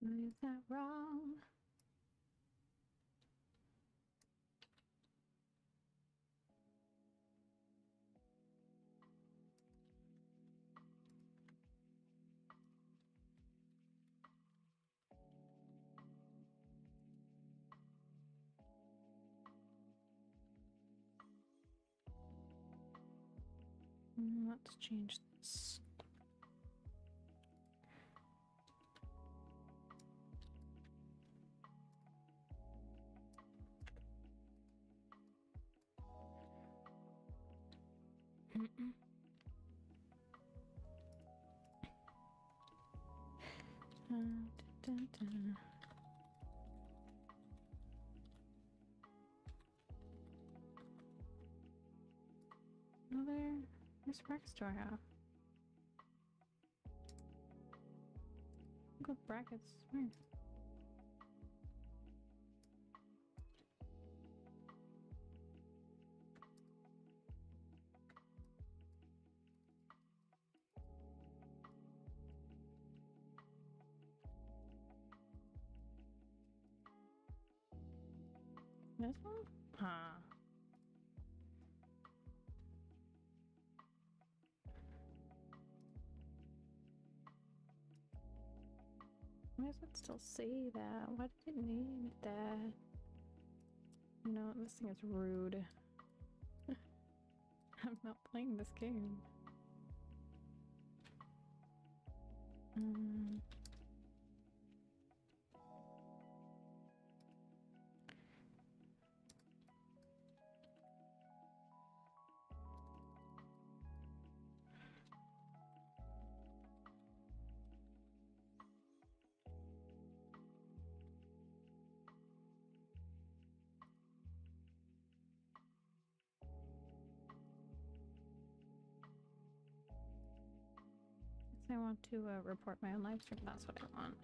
Why is that wrong? Let's change this. Dun, dun. Where's Bracketstore at? Go brackets. Where? This one? Huh. Why does it still say that? Why did it need that? You know, this thing is rude. I'm not playing this game. I want to report my own live stream. That's what I want.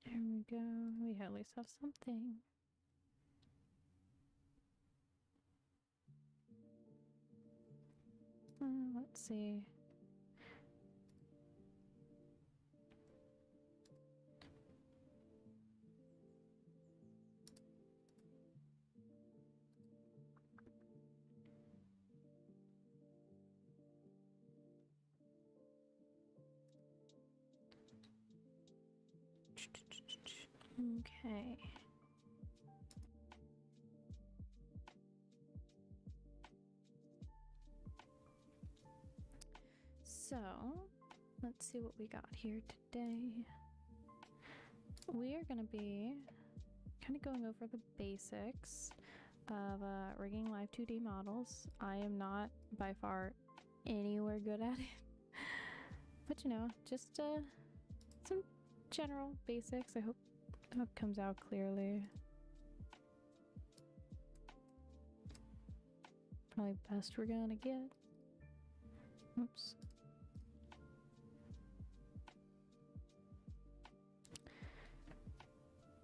There we go. We at least have something. Let's see. Okay. So, let's see what we got here today. We are going to be kind of going over the basics of rigging Live2d models. I am not by far anywhere good at it, but you know, just some general basics. I hope that comes out clearly. Probably best we're gonna get. Oops.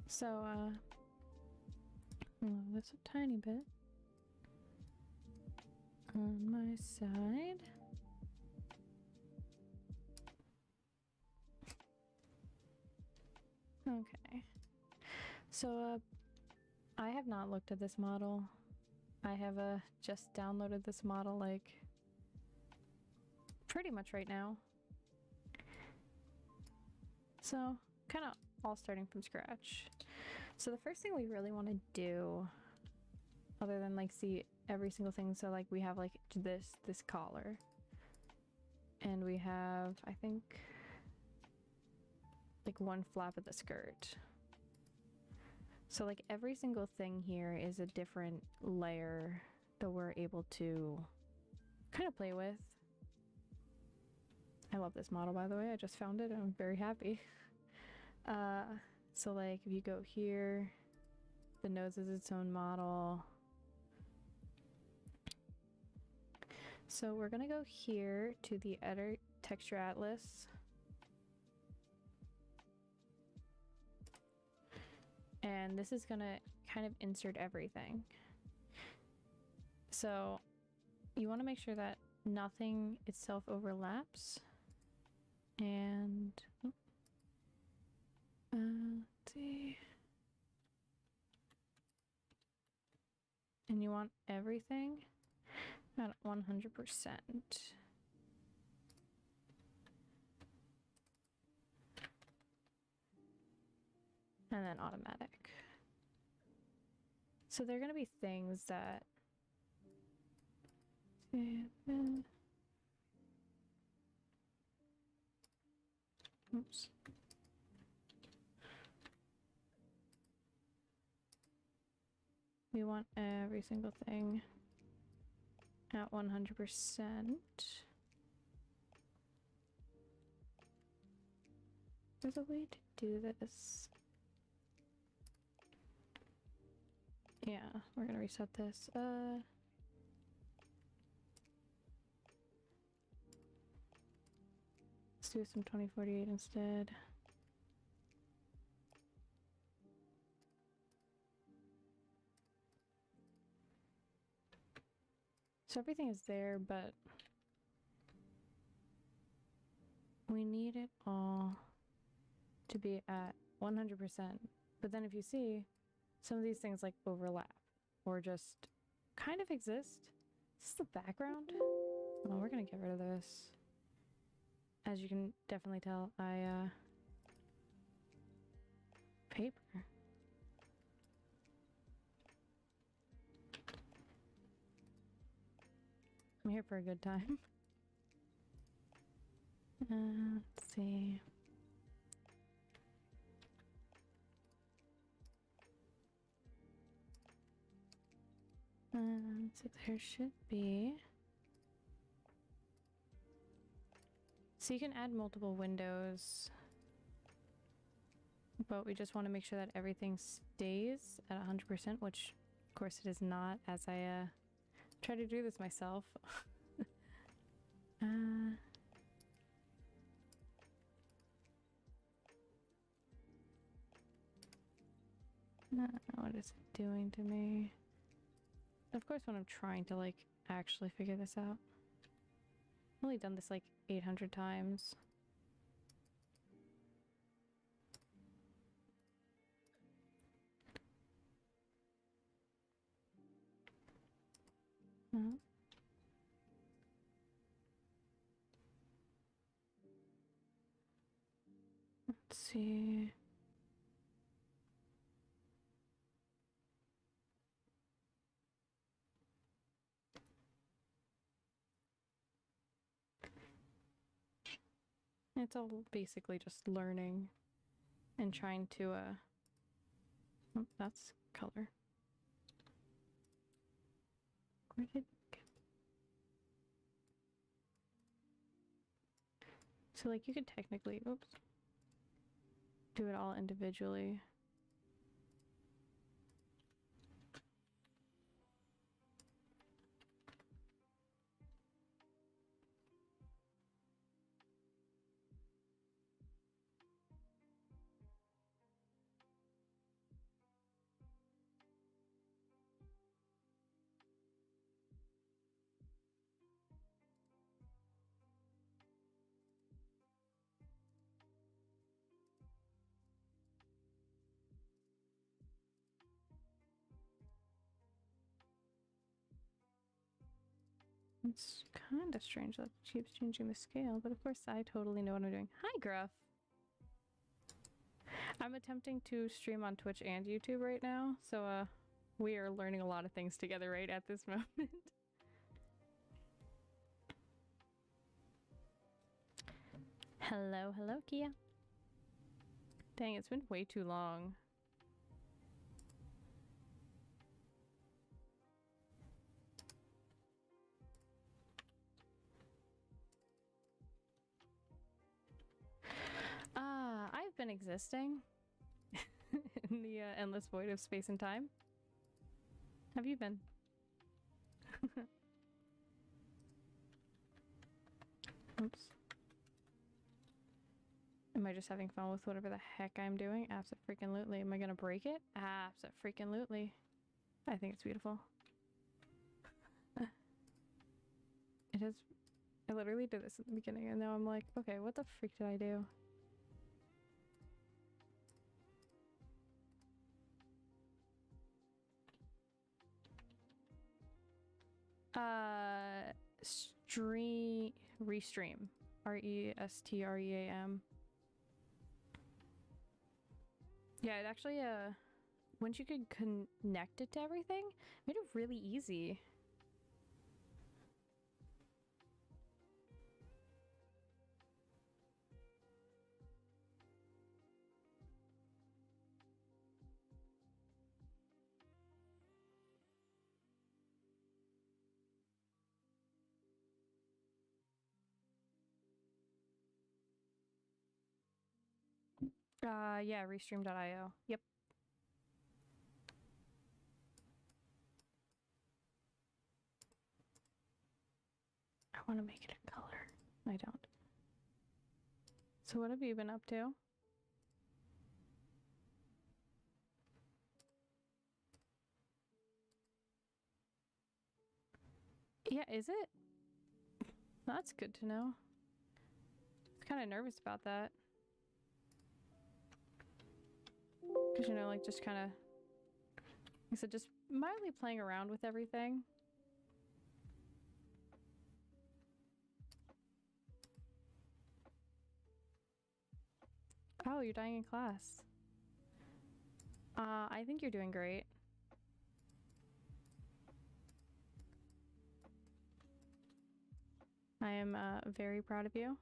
So, that's a tiny bit on my side. Okay. So, I have not looked at this model. I have just downloaded this model like pretty much right now. So, kind of all starting from scratch. So the first thing we really want to do, other than like see every single thing, so like we have like this collar, and we have, I think, like one flap of the skirt. So like every single thing here is a different layer that we're able to kind of play with. I love this model, by the way. I just found it and I'm very happy. So like if you go here, the nose is its own model. So we're gonna go here to the Edit Texture Atlas. And this is gonna kind of insert everything. So you want to make sure that nothing itself overlaps. And let's see. And you want everything at 100%. And then automatic. So there are going to be things that oops. We want every single thing at 100%. There's a way to do this. Yeah, we're gonna reset this. Let's do some 2048 instead. So everything is there, but we need it all to be at 100%. But then if you see, some of these things like overlap or just kind of exist. Is this the background? Oh, we're gonna get rid of this. As you can definitely tell, paper. I'm here for a good time. Let's see. So there should be. So you can add multiple windows, but we just want to make sure that everything stays at 100%, which of course it is not, as I try to do this myself. What is it doing to me? Of course, when I'm trying to like actually figure this out. I've only done this like 800 times. Let's see. It's all basically just learning and trying to oh, that's color. Where did it go? So like you could technically, oops, do it all individually. It's kind of strange that it keeps changing the scale, but of course I totally know what I'm doing. Hi, Gruff! I'm attempting to stream on Twitch and YouTube right now, so we are learning a lot of things together right at this moment. Hello, hello, Kia. Dang, it's been way too long. I've been existing in the endless void of space and time. Have you been? Oops. Am I just having fun with whatever the heck I'm doing? Abso-freaking-lutely. Am I gonna break it? Abso-freaking-lutely. I think it's beautiful. It is. I literally did this in the beginning and now I'm like, okay, what the freak did I do? Restream. Restream. Yeah, it actually, once you could connect it to everything, made it really easy. Yeah, Restream.io. Yep. I want to make it a color. I don't. So what have you been up to? Yeah, is it? That's good to know. I was kind of nervous about that. Because, you know, like just kind of, like I said, just mildly playing around with everything. Oh, you're dying in class. I think you're doing great. I am very proud of you.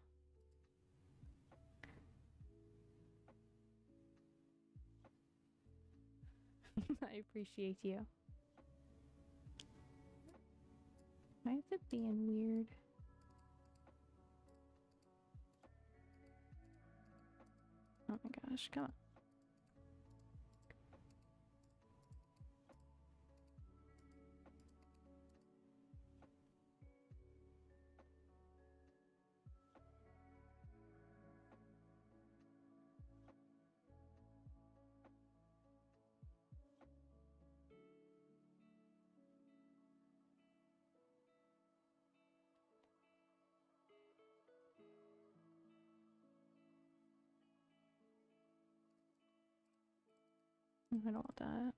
I appreciate you. Why is it being weird? Oh my gosh, come on. I don't want that.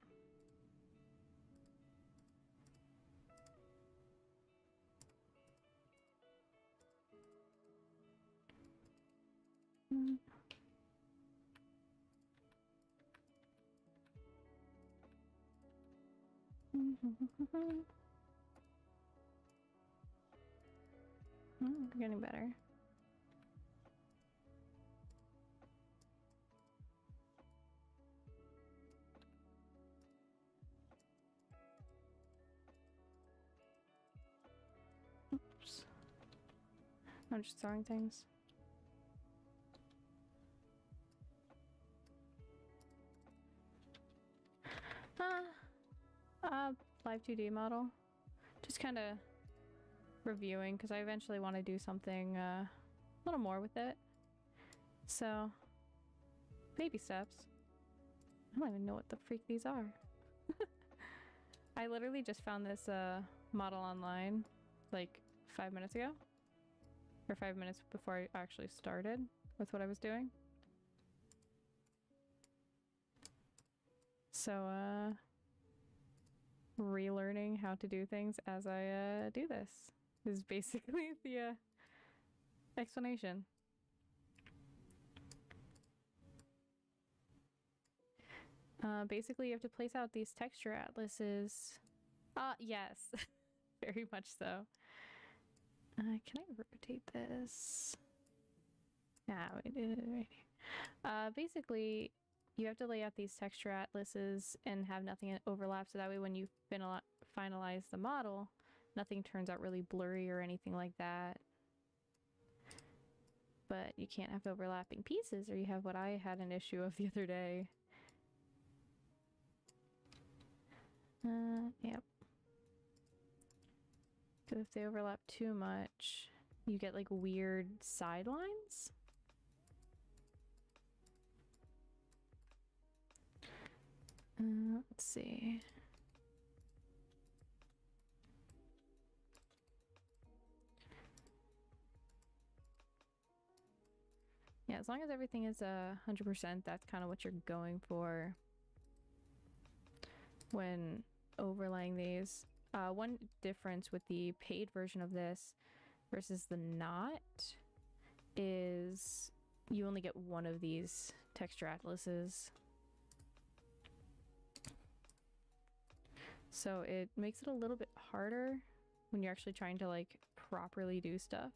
We're getting better. Oops. I'm just throwing things. Live2d model. Just kind of reviewing because I eventually want to do something a little more with it. So, baby steps. I don't even know what the freak these are. I literally just found this model online like 5 minutes ago. Or 5 minutes before I actually started with what I was doing. So, relearning how to do things as I do this is basically the explanation. Basically, you have to place out these texture atlases. Yes, very much so. Can I rotate this? Yeah, we did it right here. Basically, you have to lay out these texture atlases and have nothing overlap, so that way when you finalize the model, nothing turns out really blurry or anything like that. But you can't have overlapping pieces, or you have what I had an issue of the other day. Yep. Because if they overlap too much, you get like weird sidelines. Let's see. Yeah, as long as everything is 100%, that's kind of what you're going for when overlaying these. One difference with the paid version of this versus the not is you only get one of these texture atlases. So it makes it a little bit harder when you're actually trying to like properly do stuff.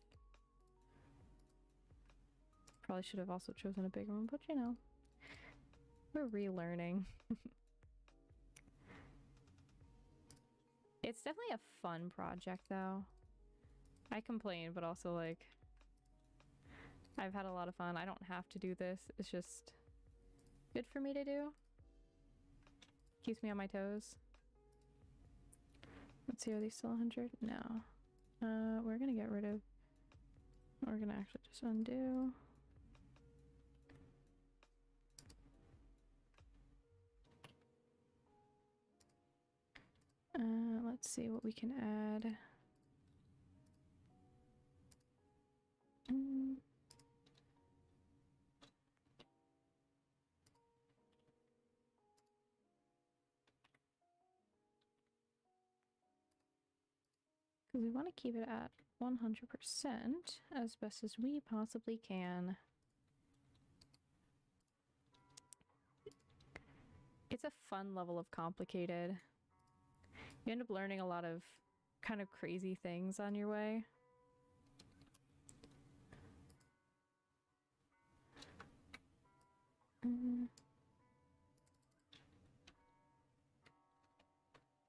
Probably should have also chosen a bigger one, but you know, we're relearning. It's definitely a fun project though. I complain, but also like I've had a lot of fun. I don't have to do this. It's just good for me to do. Keeps me on my toes. Let's see, are these still 100? No. We're gonna get rid of... We're gonna actually just undo. Let's see what we can add. Because we want to keep it at 100% as best as we possibly can. It's a fun level of complicated. You end up learning a lot of kind of crazy things on your way. Am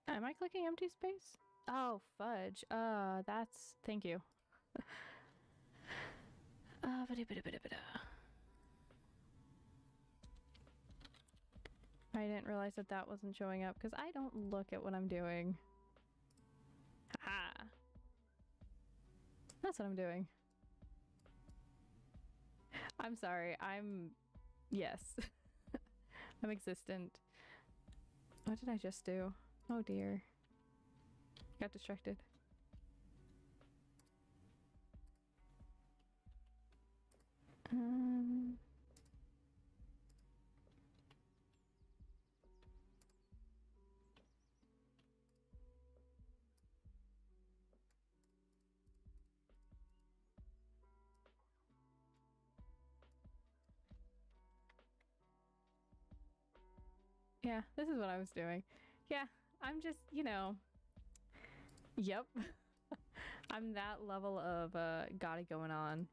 I clicking empty space? Oh, fudge. That's... Thank you. I didn't realize that that wasn't showing up because I don't look at what I'm doing. Haha. That's what I'm doing. I'm sorry. Yes. I'm existent. What did I just do? Oh dear. Got distracted. Yeah, this is what I was doing. Yeah, I'm just, you know, yep. I'm that level of got it going on.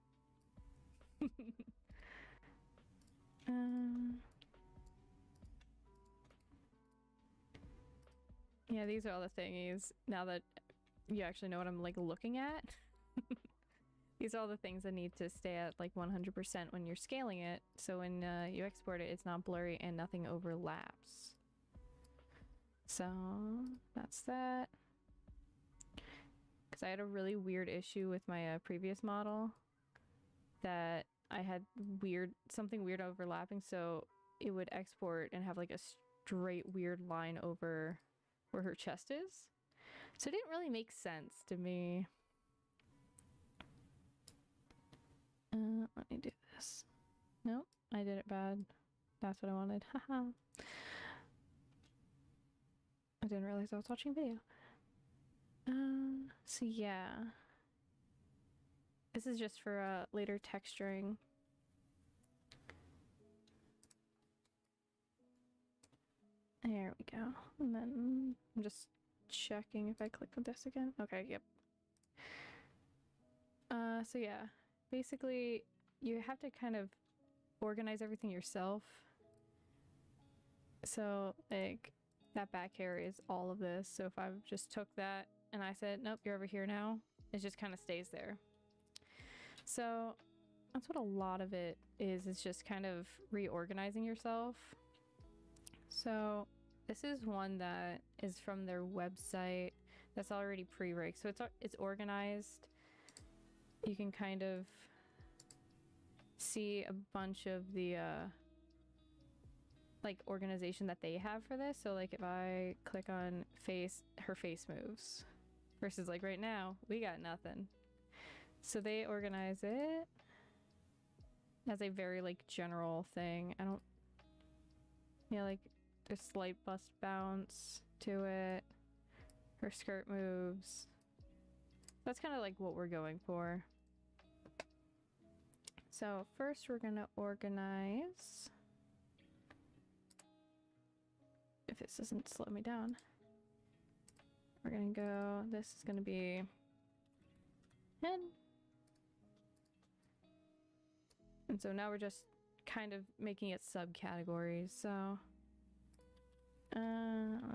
Yeah, these are all the thingies. Now that you actually know what I'm like looking at. These are all the things that need to stay at like 100% when you're scaling it. So when you export it, it's not blurry and nothing overlaps. So that's that. Because I had a really weird issue with my previous model that I had something weird overlapping. So it would export and have like a straight weird line over where her chest is. So it didn't really make sense to me. Let me do this. Nope, I did it bad. That's what I wanted. Haha. I didn't realize I was watching a video. So yeah. This is just for later texturing. There we go. And then I'm just checking if I click on this again. Okay, yep. So yeah. Basically, you have to kind of organize everything yourself. So, like, that back hair is all of this. So if I just took that and I said, nope, you're over here now, it just kind of stays there. So that's what a lot of it is. It's just kind of reorganizing yourself. So this is one that is from their website that's already pre-rigged. So it's organized. You can kind of see a bunch of the like organization that they have for this. So like if I click on face, her face moves versus like right now we got nothing. So they organize it as a very like general thing. I don't, yeah, like there's slight bust bounce to it. Her skirt moves. That's kind of like what we're going for. So first we're gonna organize. If this doesn't slow me down. We're gonna go, this is gonna be head. And so now we're just kind of making it subcategories. So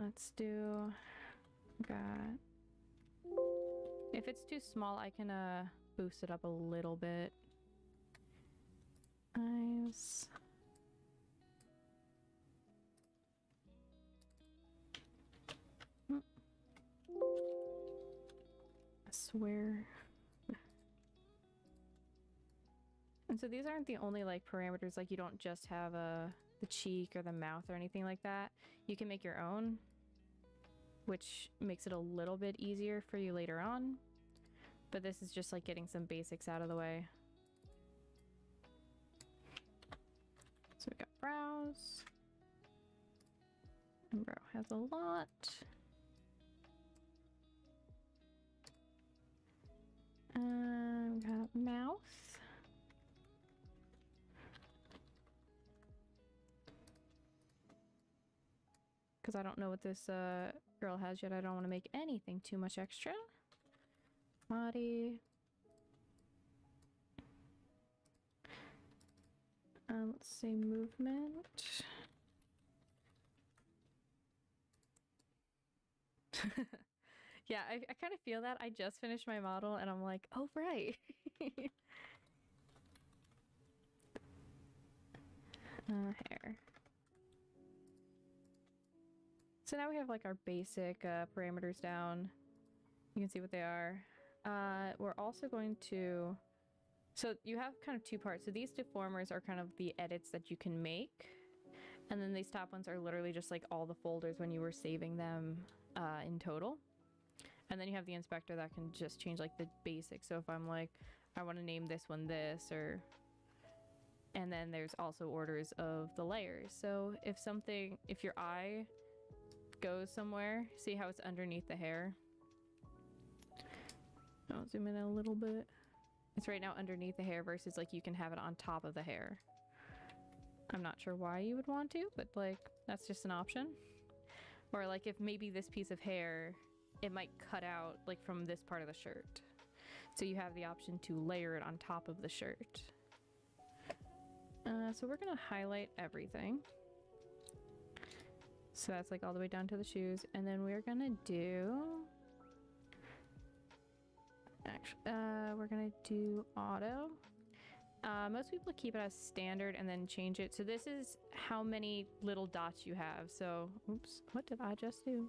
let's do, got, if it's too small, I can boost it up a little bit. Eyes. I swear. And so these aren't the only like parameters, like you don't just have the cheek or the mouth or anything like that. You can make your own, which makes it a little bit easier for you later on. But this is just like getting some basics out of the way. So we got brows. And brow has a lot. We got mouth. Because I don't know what this girl has yet. I don't want to make anything too much extra. Body. Let's say movement. Yeah, I kind of feel that. I just finished my model and I'm like, oh, right. Hair. So now we have like our basic parameters down. You can see what they are. We're also going to, so you have kind of two parts. So these deformers are kind of the edits that you can make. And then these top ones are literally just like all the folders when you were saving them in total. And then you have the inspector that can just change like the basics. So if I'm like, I want to name this one this, or, and then there's also orders of the layers. So if something, if your eye goes somewhere, see how it's underneath the hair? I'll zoom in a little bit. It's right now underneath the hair versus like you can have it on top of the hair. I'm not sure why you would want to, but like that's just an option. Or like if maybe this piece of hair, it might cut out like from this part of the shirt. So you have the option to layer it on top of the shirt. So we're gonna highlight everything. So that's like all the way down to the shoes. And then we're gonna do, actually, we're gonna do auto. Most people keep it as standard and then change it. So this is how many little dots you have. So, oops, what did I just do?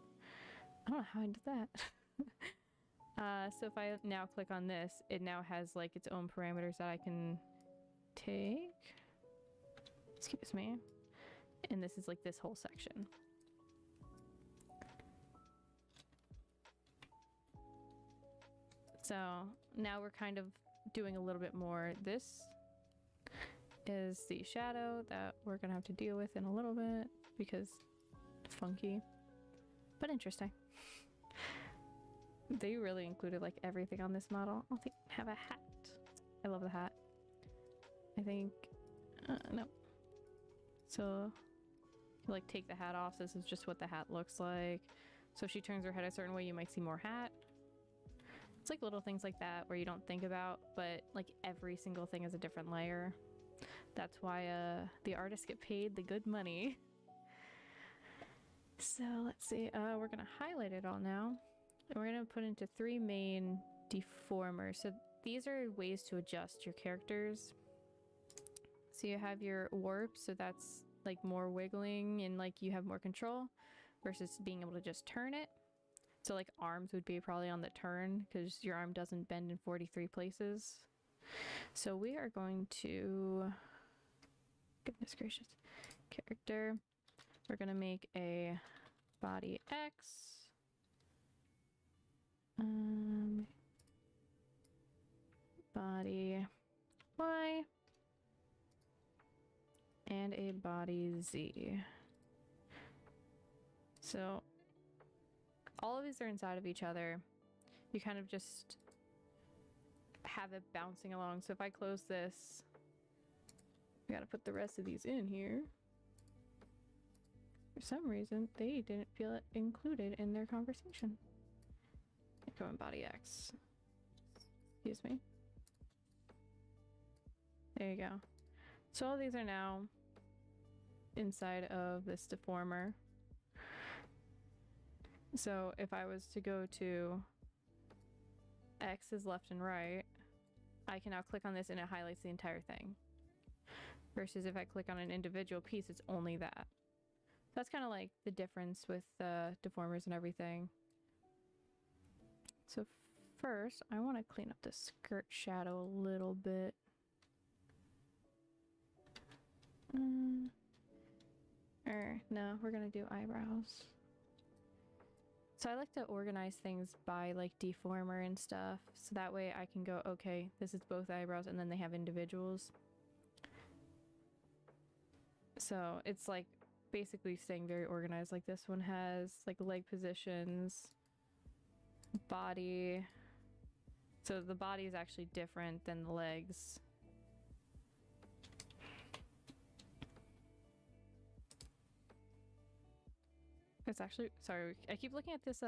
I don't know how I did that. So if I now click on this, it now has like its own parameters that I can take. Excuse me. And this is like this whole section. So now we're kind of doing a little bit more. This is the shadow that we're gonna have to deal with in a little bit because funky, but interesting. They really included like everything on this model. I think have a hat. I love the hat. I think, no. So you like take the hat off. This is just what the hat looks like. So if she turns her head a certain way, you might see more hat. It's like little things like that where you don't think about, but like every single thing is a different layer. That's why the artists get paid the good money. So let's see, we're gonna highlight it all now. And we're gonna put into 3 main deformers. So these are ways to adjust your characters. So you have your warp, so that's like more wiggling and like you have more control versus being able to just turn it. So like arms would be probably on the turn because your arm doesn't bend in 43 places. So we are going to, goodness gracious, character. we're gonna make a body X. Body Y. And a body Z. So all of these are inside of each other. You kind of just have it bouncing along. So if I close this, I gotta put the rest of these in here. For some reason, they didn't feel it included in their conversation. Go in body X. Excuse me. There you go. So all these are now inside of this deformer. So if I was to go to X is left and right, I can now click on this and it highlights the entire thing. Versus if I click on an individual piece, it's only that. That's kind of like the difference with deformers and everything. So first, I want to clean up the skirt shadow a little bit. No, we're gonna do eyebrows. So I like to organize things by like deformer and stuff, so that way I can go, okay, this is both eyebrows, and then they have individuals. So it's like basically staying very organized. Like this one has like leg positions, body. So the body is actually different than the legs. It's actually, sorry, I keep looking at this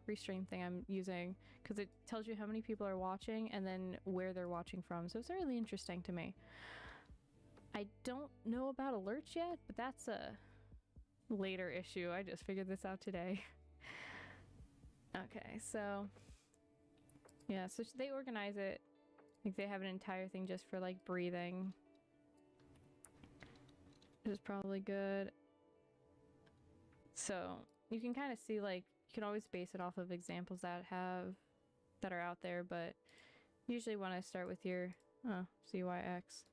Restream thing I'm using because it tells you how many people are watching and then where they're watching from. So it's really interesting to me. I don't know about alerts yet, but that's a later issue. I just figured this out today. Okay, so yeah, so they organize it. Like they have an entire thing just for like breathing, which is probably good. So you can kind of see, like, you can always base it off of examples that are out there, but usually want to start with your CYX.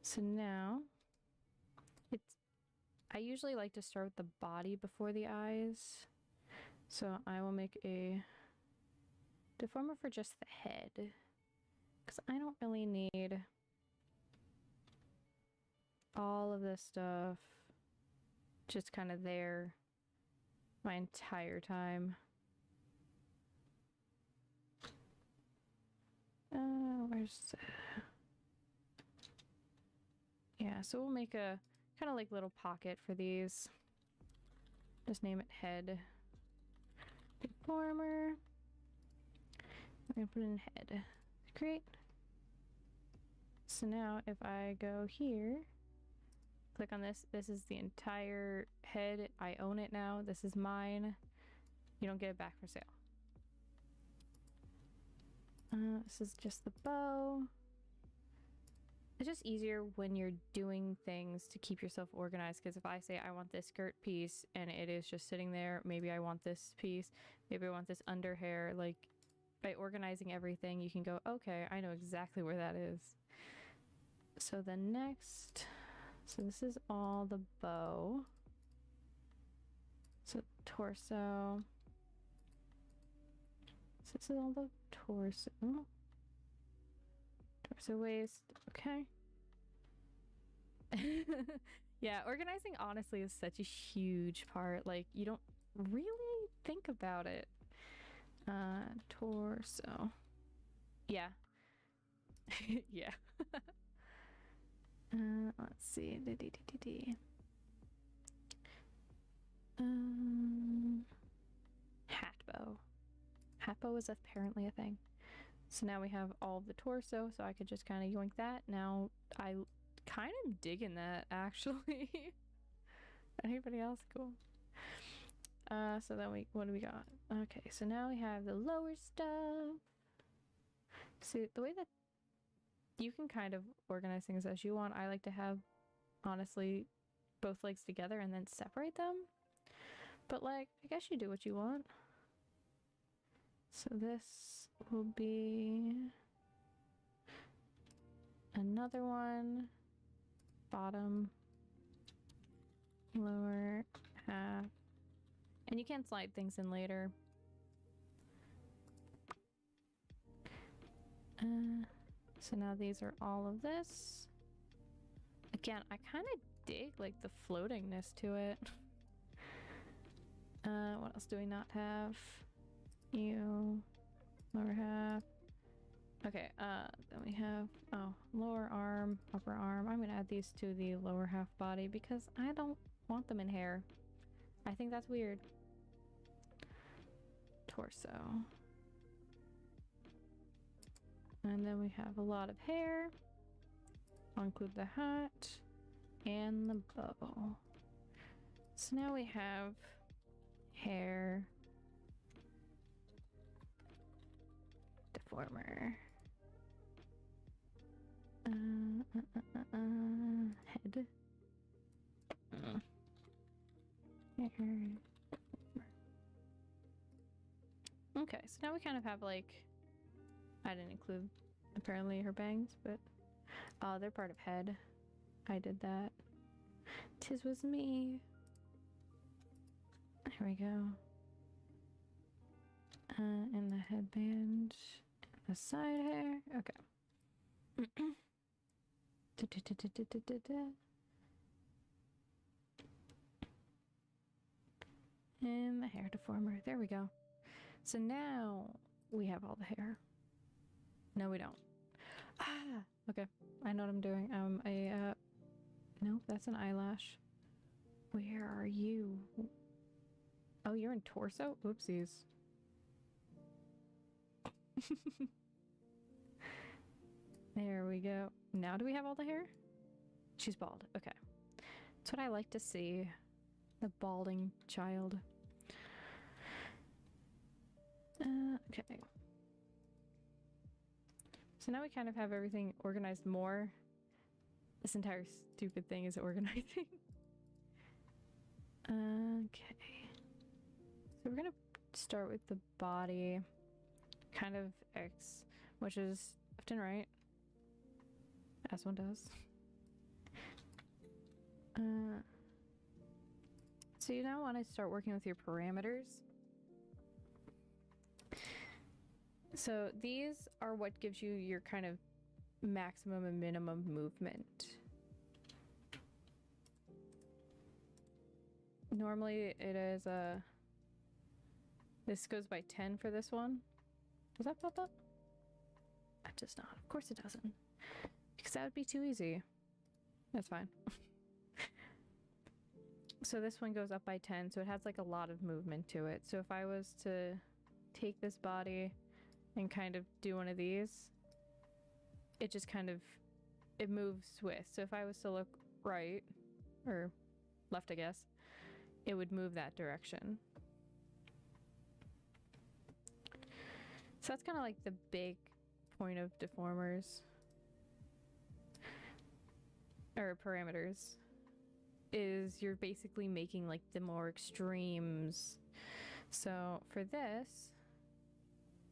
So now I usually like to start with the body before the eyes. So I will make a deformer for just the head, because I don't really need all of this stuff just kind of there my entire time. Where's the... Yeah, so we'll make a kind of like little pocket for these. Just name it head deformer. I'm gonna put it in head. Create. So now if I go here, click on this, this is the entire head. I own it now. This is mine. You don't get it back for sale. This is just the bow. It's just easier when you're doing things to keep yourself organized, because if I say I want this skirt piece and it is just sitting there, maybe I want this piece, maybe I want this under hair, like by organizing everything you can go, okay, I know exactly where that is. So the next, so this is all the bow. So torso. So this is all the torso. Torso, waist, okay. Yeah, organizing honestly is such a huge part. Like, you don't really think about it. Torso. Yeah. Yeah. Let's see. Hat bow. Hat bow is apparently a thing. So now we have all of the torso, so I could just kind of yoink that. Now I kind of digging that, actually. Anybody else? Cool. So then what do we got? Okay, so now we have the lower stuff. See, the way that you can kind of organize things as you want, I like to have, honestly, both legs together and then separate them. But like, I guess you do what you want. So this will be another one, bottom, lower half, and you can slide things in later. So now these are all of this. Again, I kind of dig like the floatingness to it. What else do we not have? You, lower half. Okay, then we have, oh, lower arm, upper arm. I'm gonna add these to the lower half body because I don't want them in hair. I think that's weird. Torso. And then we have a lot of hair. I'll include the hat and the bow. So now we have hair, deformer, head, hair. Okay, so now we kind of have like, I didn't include apparently her bangs, but they're part of head. I did that. 'Tis was me. Here we go. And the headband, and the side hair. Okay. And the hair deformer. There we go. So now we have all the hair. No, we don't. Ah, okay. I know what I'm doing. Nope, that's an eyelash. Where are you? Oh, you're in torso? Oopsies. There we go. Now do we have all the hair? She's bald. Okay. That's what I like to see. The balding child. Okay. So now we kind of have everything organized more. This entire stupid thing is organizing. Okay. So we're gonna start with the body. Kind of X, which is left and right. As one does. So you now want to start working with your parameters. So these are what gives you your kind of maximum and minimum movement. Normally it is this goes by 10 for this one. Does that pop up? It does not. Of course it doesn't. Because that would be too easy. That's fine. So this one goes up by 10, so it has like a lot of movement to it. So if I was to take this body and kind of do one of these, it just kind of, it moves with. So if I was to look right, or left I guess, it would move that direction. So that's kind of like the big point of deformers, or parameters, is you're basically making like the more extremes. So for this,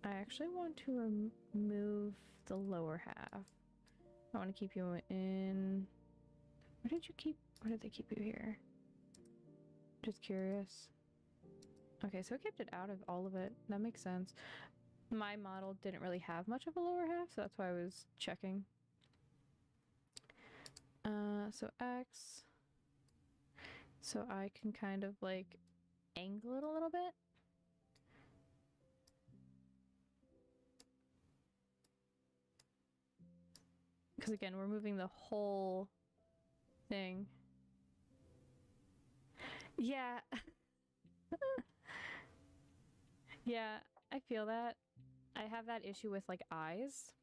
I actually want to remove the lower half. I want to keep you in, where did they keep you here? Just curious. Okay, so I kept it out of all of it. That makes sense. My model didn't really have much of a lower half, so that's why I was checking. So X. So I can kind of like angle it a little bit. Because again, we're moving the whole thing. Yeah. Yeah, I feel that. I have that issue with like eyes.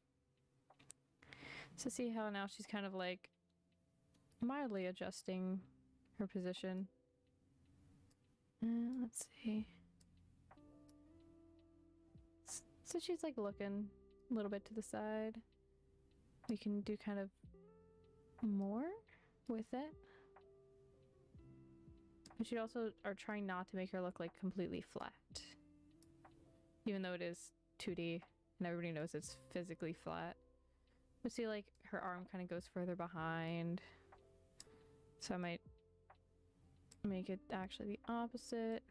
So see how now she's kind of like mildly adjusting her position. Let's see. So she's like looking a little bit to the side. We can do kind of more with it. But you also are trying not to make her look like completely flat. Even though it is 2D and everybody knows it's physically flat. But see, like her arm kind of goes further behind. So I might make it actually the opposite.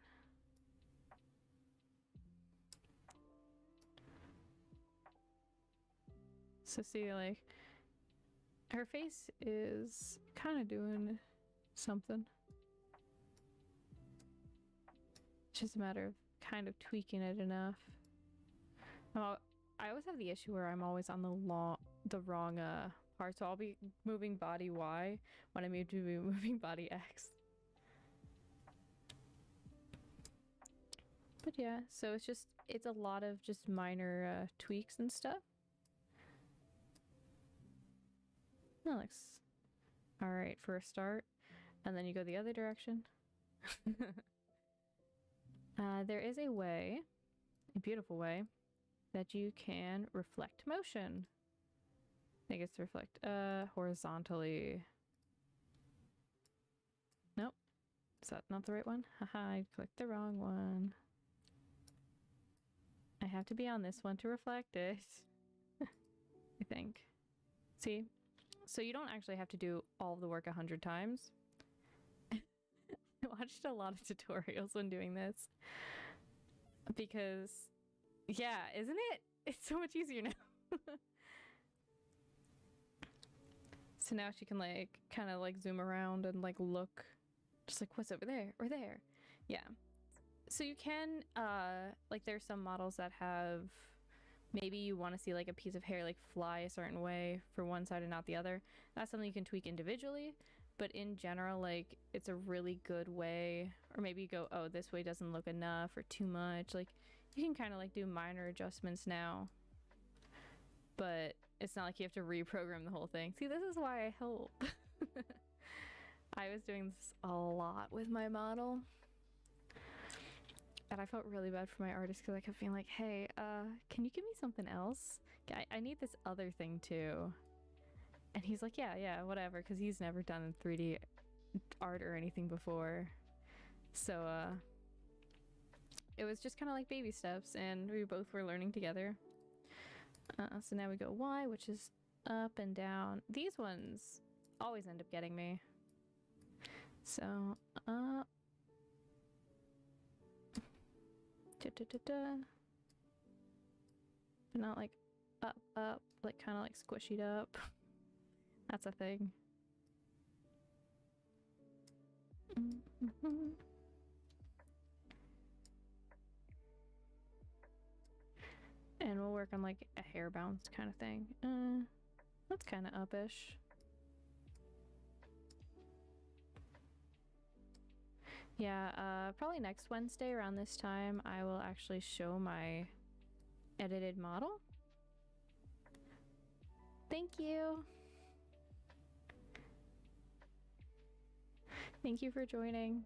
So see, like, her face is kind of doing something. It's just a matter of kind of tweaking it enough. I always have the issue where I'm always on the wrong part, so I'll be moving body Y when I need to be moving body X. But yeah, so it's a lot of just minor tweaks and stuff. That looks all right for a start, and then you go the other direction. There is a way, a beautiful way, that you can reflect motion. I think it's reflect horizontally. Nope. Is that not the right one? Haha, I clicked the wrong one. I have to be on this one to reflect it. I think. See? So you don't actually have to do all of the work 100 times. I watched a lot of tutorials when doing this. Because, yeah, isn't it? It's so much easier now. So now she can, like, kind of, like, zoom around and, like, look. Just like, what's over there? Or there. Yeah. So you can, like, there's some models that have... Maybe you want to see like a piece of hair like fly a certain way for one side and not the other. That's something you can tweak individually, but in general, like it's a really good way. Or maybe you go, oh, this way doesn't look enough or too much. Like you can kind of like do minor adjustments now, but it's not like you have to reprogram the whole thing. See, this is why I help. I was doing this a lot with my model. And I felt really bad for my artist because I kept being like, hey, can you give me something else? I need this other thing too. And he's like, yeah, whatever, because he's never done 3D art or anything before. So it was just kind of like baby steps, and we both were learning together. So now we go Y, which is up and down. These ones always end up getting me. So up. But not like up, like kind of like squishied up. That's a thing. And we'll work on like a hair bounce kind of thing. That's kind of uppish. Yeah, probably next Wednesday around this time, I will actually show my edited model. Thank you. Thank you for joining.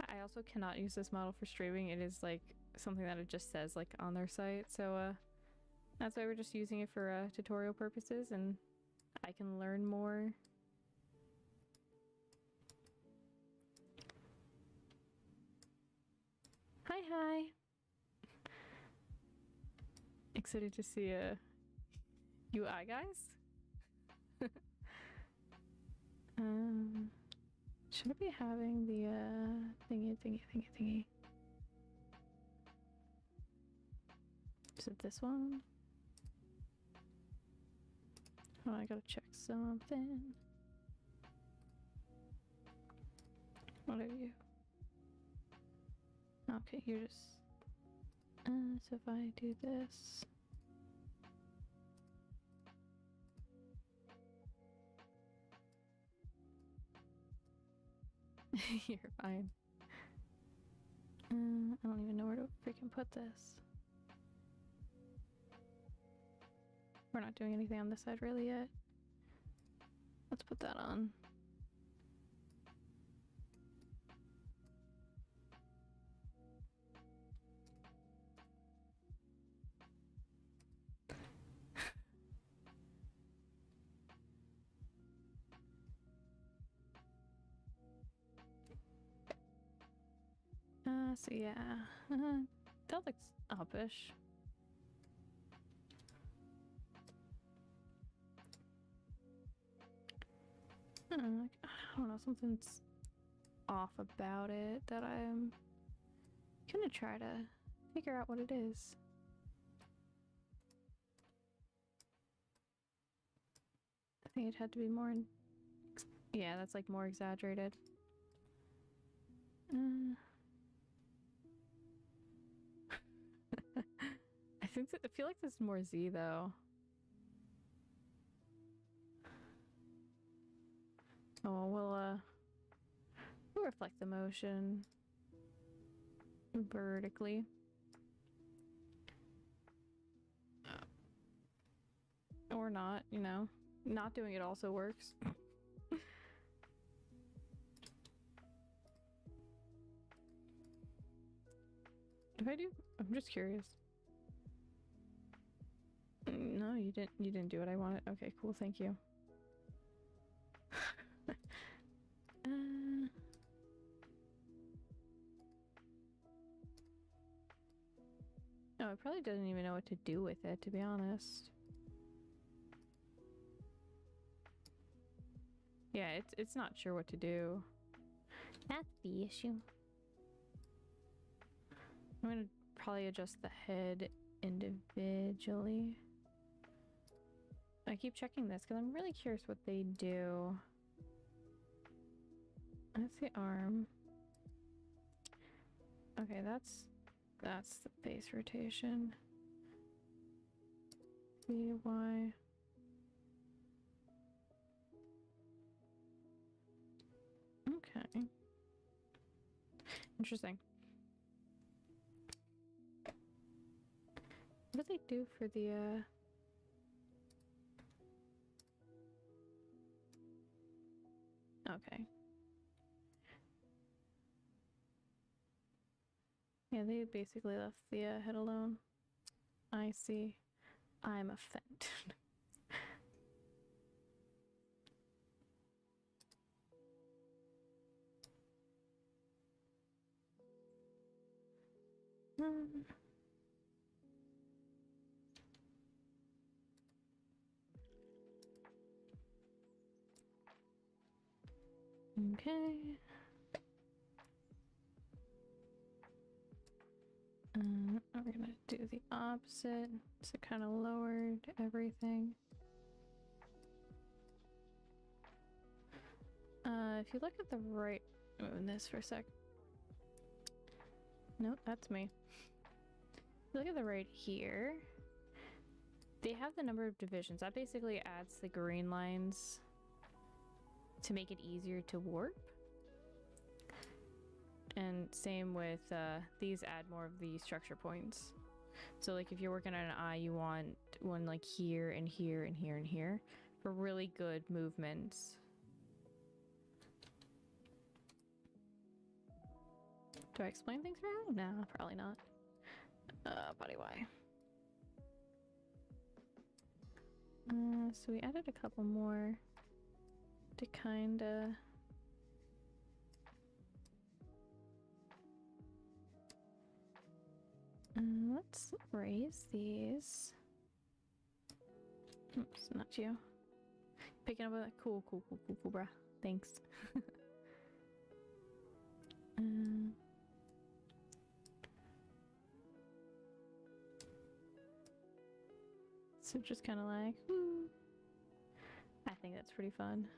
I also cannot use this model for streaming. It is like something that it just says like on their site, so that's why we're just using it for tutorial purposes, and I can learn more. Hi. Excited to see UI guys. Should I be having the thingy? Is it this one? Oh, I gotta check something. What are you? Okay, you're just... so if I do this... You're fine. I don't even know where to freaking put this. We're not doing anything on this side really yet. Let's put that on. So yeah, that looks uppish. I don't know, something's off about it that I'm gonna try to figure out what it is. I think it had to be more yeah, that's like more exaggerated. I think that, I feel like there's more Z though. Oh, we'll reflect the motion vertically. Or not, you know. Not doing it also works. Did I do? I'm just curious. No, you didn't do what I wanted. Okay, cool, thank you. No, it probably doesn't even know what to do with it, to be honest. Yeah, it's not sure what to do. That's the issue. I'm gonna probably adjust the head individually. I keep checking this because I'm really curious what they do. That's the arm. Okay, that's the base rotation. B, Y. Okay. Interesting. What do they do for the, Okay. Yeah, they basically left the head alone. I see. I'm offended. Okay. We're gonna do the opposite. So it kind of lowered everything. If you look at the right, moving this for a sec. Nope, that's me. Look at the right here. They have the number of divisions. That basically adds the green lines to make it easier to warp. And same with these add more of the structure points. So like if you're working on an eye, you want one like here and here and here and here for really good movements. Do I explain things wrong? No, probably not. Body Y. So we added a couple more to kinda... let's raise these. Oops, not you. Picking up a cool, bruh. Thanks. So just kind of like, I think that's pretty fun.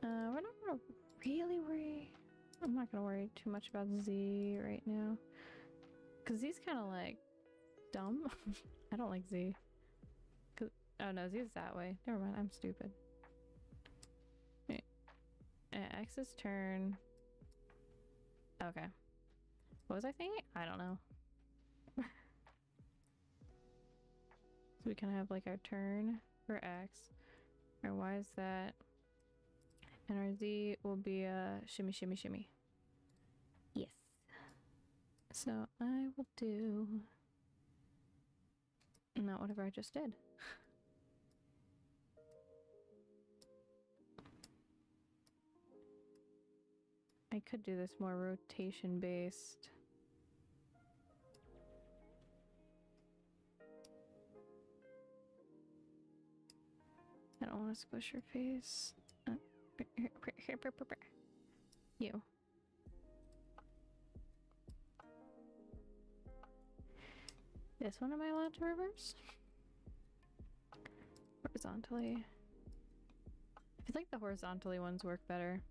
We're not gonna really worry. I'm not gonna worry too much about Z right now. Cause Z's kind of like dumb. I don't like Z. Oh no, Z's that way. Never mind, I'm stupid. Wait. X is turn. Okay. What was I thinking? I don't know. So we kind of have like our turn for X. Our Y is that. And our Z will be a shimmy, shimmy, shimmy. Yes. So I will do not whatever I just did. I could do this more rotation based. I don't want to squish your face. You. This one, am I allowed to reverse? Horizontally. I feel like the horizontally ones work better.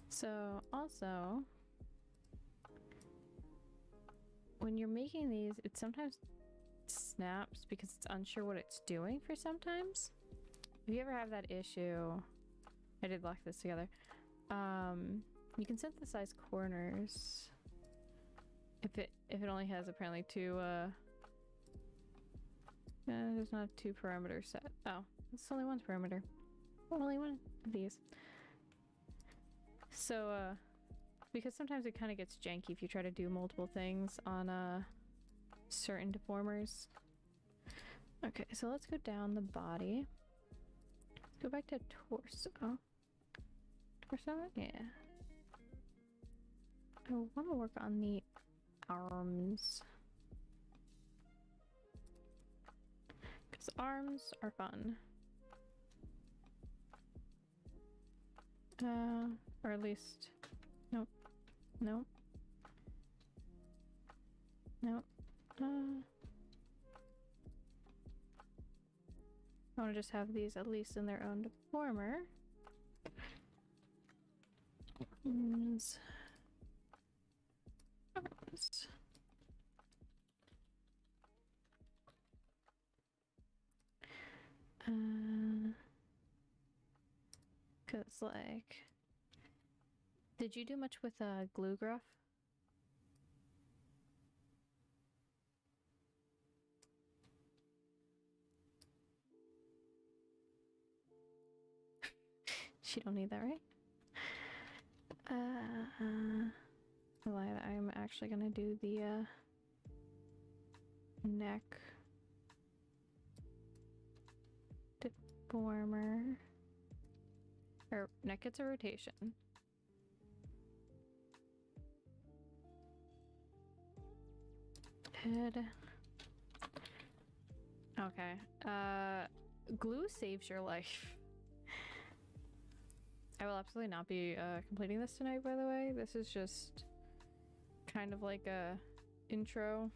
So, also, when you're making these, it sometimes snaps because it's unsure what it's doing for sometimes. If you ever have that issue, I did lock this together. You can synthesize corners if it only has apparently two. There's not two parameters set. Oh, it's only one parameter. Only one of these. So, because sometimes it kind of gets janky if you try to do multiple things on certain deformers. Okay, so let's go down the body. Let's go back to torso. Torso? Yeah. I want to work on the arms. Because arms are fun. Or at least... Nope. Nope. Nope. I want to just have these at least in their own deformer. Arms. Cause like, did you do much with glue gruff? She don't need that, right? I lied. I'm actually gonna do the neck deformer. Or neck gets a rotation. Head. Okay. Glue saves your life. I will absolutely not be completing this tonight, by the way. This is just kind of like a intro.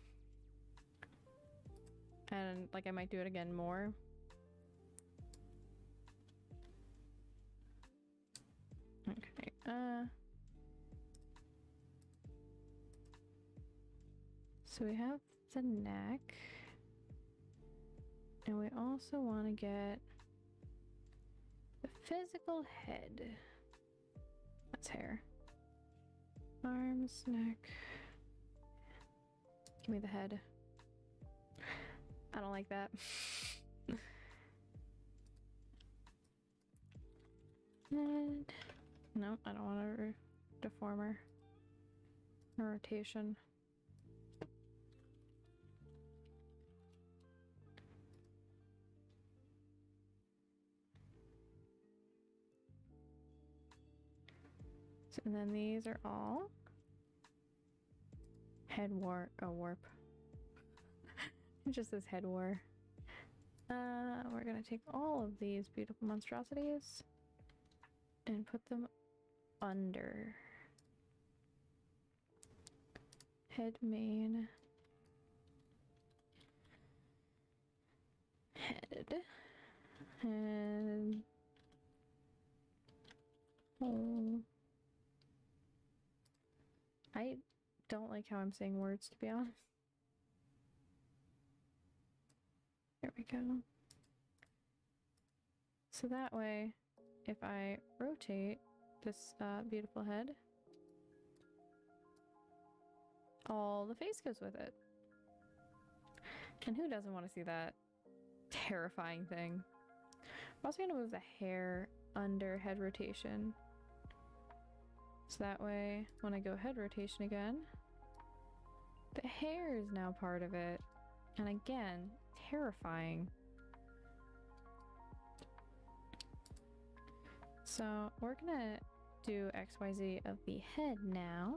And like I might do it again more. Okay. So we have the neck. And we also want to get the physical head. That's hair. Arms, neck. Give me the head. I don't like that. And no, I don't want a deformer. A rotation. So, and then these are all head warp. It just says head war. We're gonna take all of these beautiful monstrosities and put them under head, main, head, and I don't like how I'm saying words, to be honest. There we go. So that way, if I rotate this beautiful head, all the face goes with it. And who doesn't want to see that terrifying thing? I'm also going to move the hair under head rotation. So that way, when I go head rotation again, the hair is now part of it. And again, terrifying. So we're gonna do XYZ of the head now.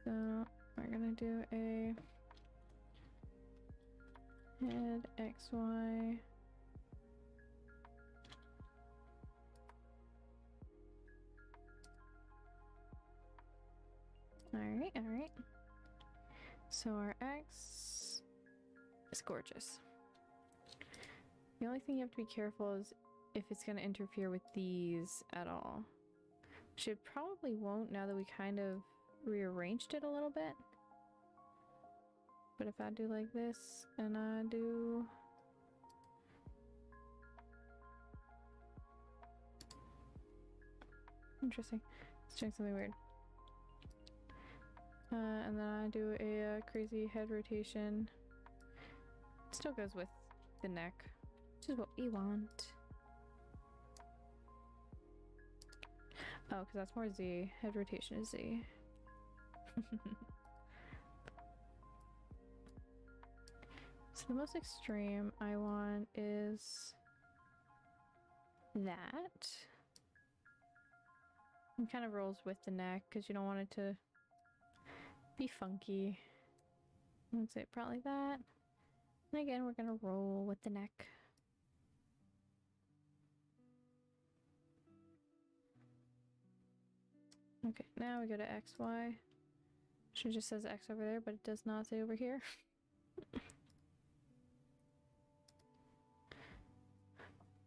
So we're gonna do a head XY. Alright, alright. So our X is gorgeous. The only thing you have to be careful is if it's going to interfere with these at all. Which it probably won't now that we kind of rearranged it a little bit. But if I do like this and I do... Interesting. Let's check something weird. And then I do a crazy head rotation. Still goes with the neck, which is what we want. Oh, because that's more Z. Head rotation is Z. So the most extreme I want is that. It kind of rolls with the neck because you don't want it to be funky. Let's say probably that. And again, we're gonna roll with the neck. Okay, now we go to XY. It just says X over there, but it does not say over here.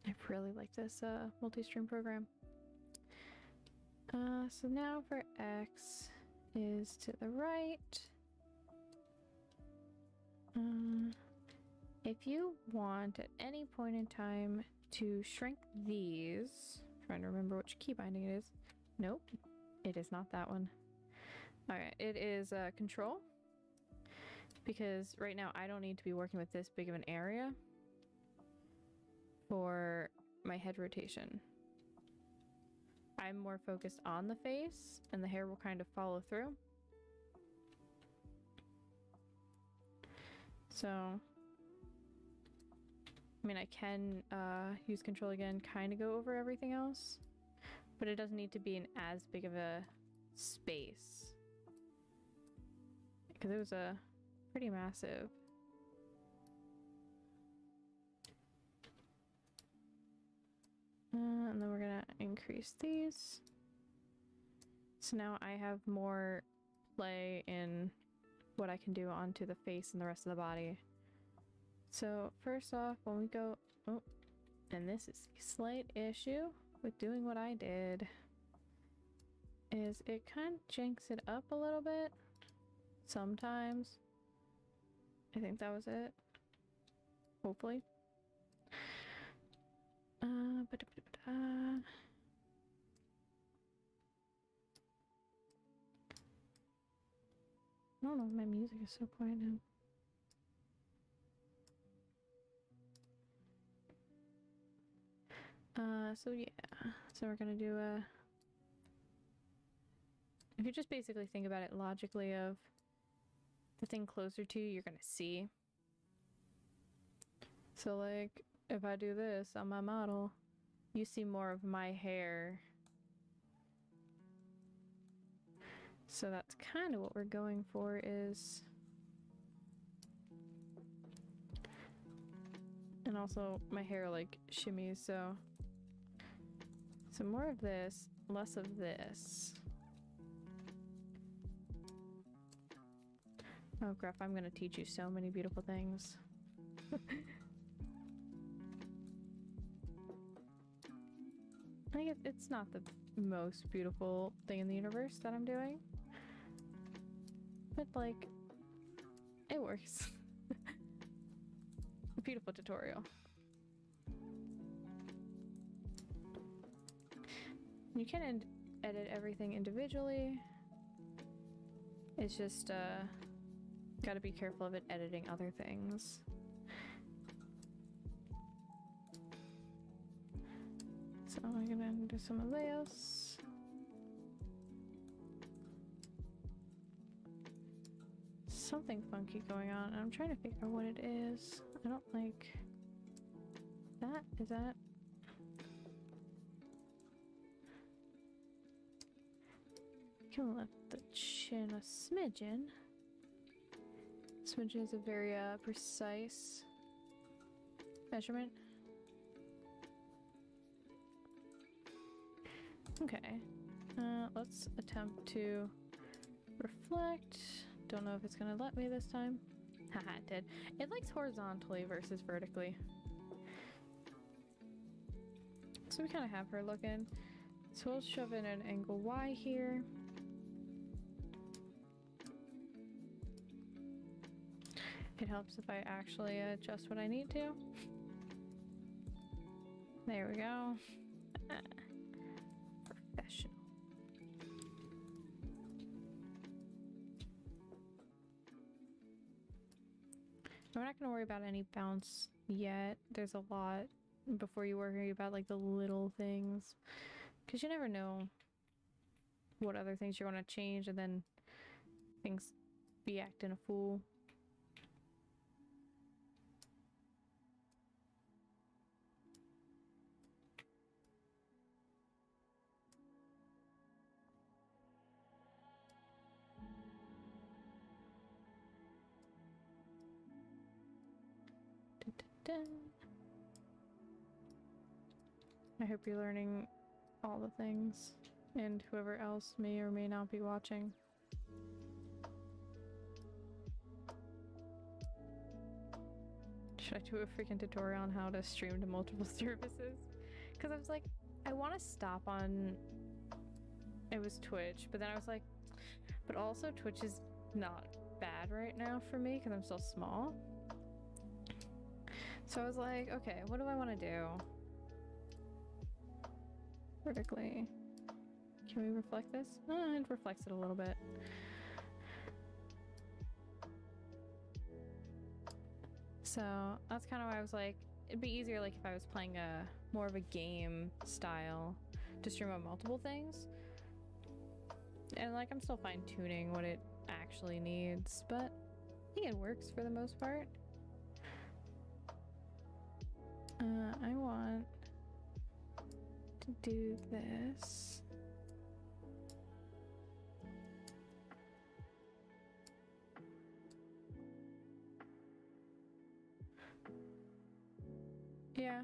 I really like this multi-stream program. So now for X is to the right. If you want at any point in time to shrink these, trying to remember which key binding it is. Nope, it is not that one. Alright, it is control. Because right now I don't need to be working with this big of an area for my head rotation. I'm more focused on the face, and the hair will kind of follow through. So, I mean, I can use control again, kind of go over everything else, but it doesn't need to be in as big of a space. Because it was a pretty massive. And then we're gonna increase these. So now I have more play in what I can do onto the face and the rest of the body. So first off, when we go, oh, and this is a slight issue with doing what I did, is it kind of jinks it up a little bit sometimes. I think that was it. Hopefully. I don't know, my music is so quiet now. So yeah, so we're gonna do a... If you just basically think about it logically of the thing closer to you, you're gonna see. So like, if I do this on my model, you see more of my hair. So that's kind of what we're going for is... And also my hair like shimmies, so more of this, less of this. Oh crap, I'm gonna teach you so many beautiful things. I think it's not the most beautiful thing in the universe that I'm doing, but like, it works. A beautiful tutorial. You can edit everything individually. It's just gotta be careful of it editing other things. So I'm gonna do some of this. Something funky going on, and I'm trying to figure out what it is. I don't like that. Is that? Can lift the chin a smidgen. Smidgen is a very precise measurement. Okay, let's attempt to reflect. Don't know if it's gonna let me this time. Haha, it did. It likes horizontally versus vertically. So we kind of have her looking. So we'll shove in an angle Y here. It helps if I actually adjust what I need to. There we go. Professional. I'm not gonna worry about any bounce yet. There's a lot before you worry about like the little things, because you never know what other things you're gonna change and then things be acting a fool. I hope you're learning all the things, and whoever else may or may not be watching. Should I do a freaking tutorial on how to stream to multiple services? Because I was like, I want to stop on... It was Twitch, but then I was like, but also Twitch is not bad right now for me because I'm still small. So I was like, okay, what do I want to do? Vertically. Can we reflect this? It reflects it a little bit. So that's kind of why I was like, it'd be easier like if I was playing a more of a game style to stream on multiple things. And like I'm still fine tuning what it actually needs, but I think it works for the most part. I want to do this. Yeah.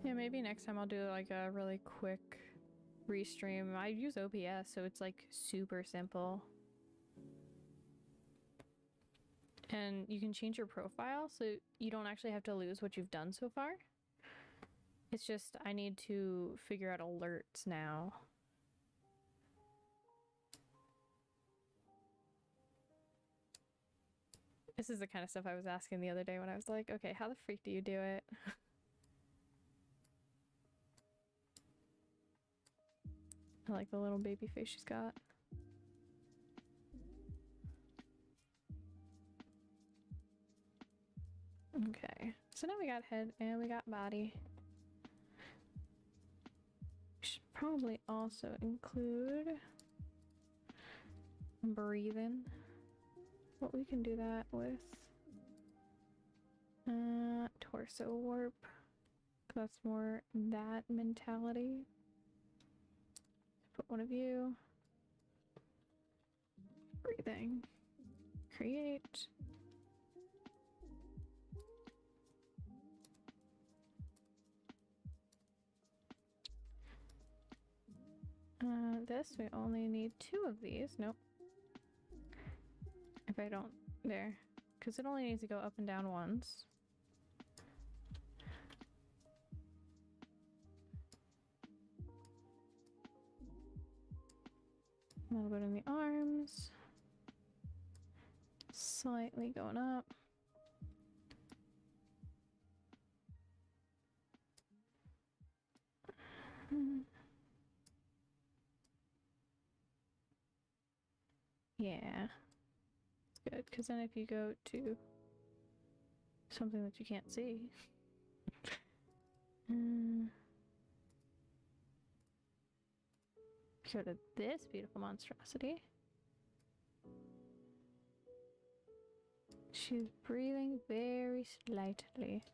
Yeah, maybe next time I'll do like a really quick restream. I use OBS, so it's like super simple. And you can change your profile, so you don't actually have to lose what you've done so far. It's just, I need to figure out alerts now. This is the kind of stuff I was asking the other day when I was like, okay, how the freak do you do it? I like the little baby face she's got. Okay, so now we got head and we got body. We should probably also include breathing. What we can do that with torso warp. That's more that mentality. Put one of you. Breathing. Create. This, we only need 2 of these. Nope. If I don't, there. Because it only needs to go up and down once. A little bit in the arms. Slightly going up. Yeah. It's good, because then if you go to something that you can't see. Go to this beautiful monstrosity. She's breathing very slightly.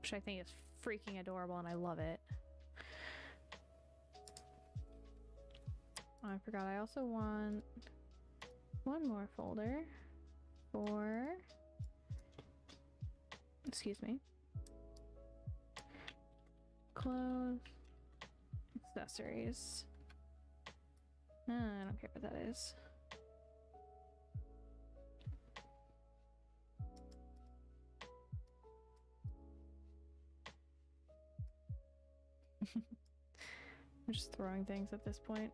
Which I think is freaking adorable and I love it. Oh, I forgot, I also want one more folder for, excuse me, clothes, accessories. I don't care what that is. I'm just throwing things at this point.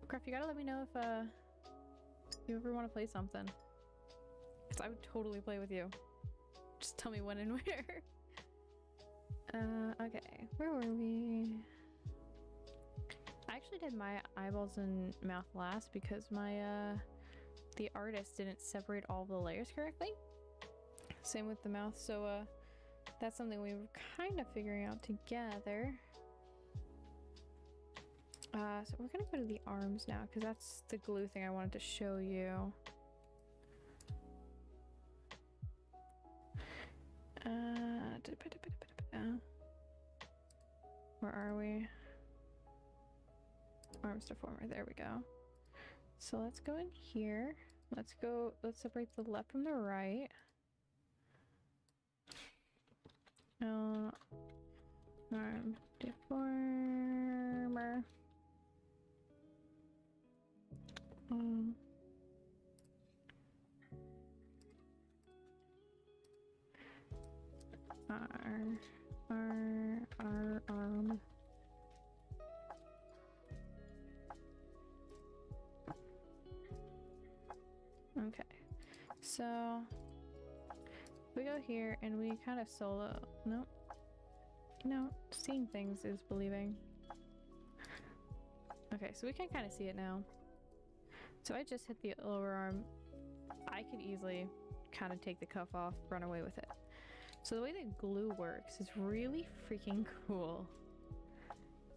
Craft, you gotta let me know if you ever want to play something. Because I would totally play with you. Just tell me when and where. Okay, where were we? I actually did my eyeballs and mouth last because my the artist didn't separate all the layers correctly. Same with the mouth, so that's something we were kind of figuring out together. So we're gonna go to the arms now because that's the glue thing I wanted to show you. Where are we? Arms deformer, there we go. So let's go in here. Let's separate the left from the right. Arm deformer. Arm. Okay, so we go here and we kind of solo. Nope. No, seeing things is believing. Okay, so we can kind of see it now. So I just hit the lower arm. I could easily kind of take the cuff off, run away with it. So the way that glue works is really freaking cool.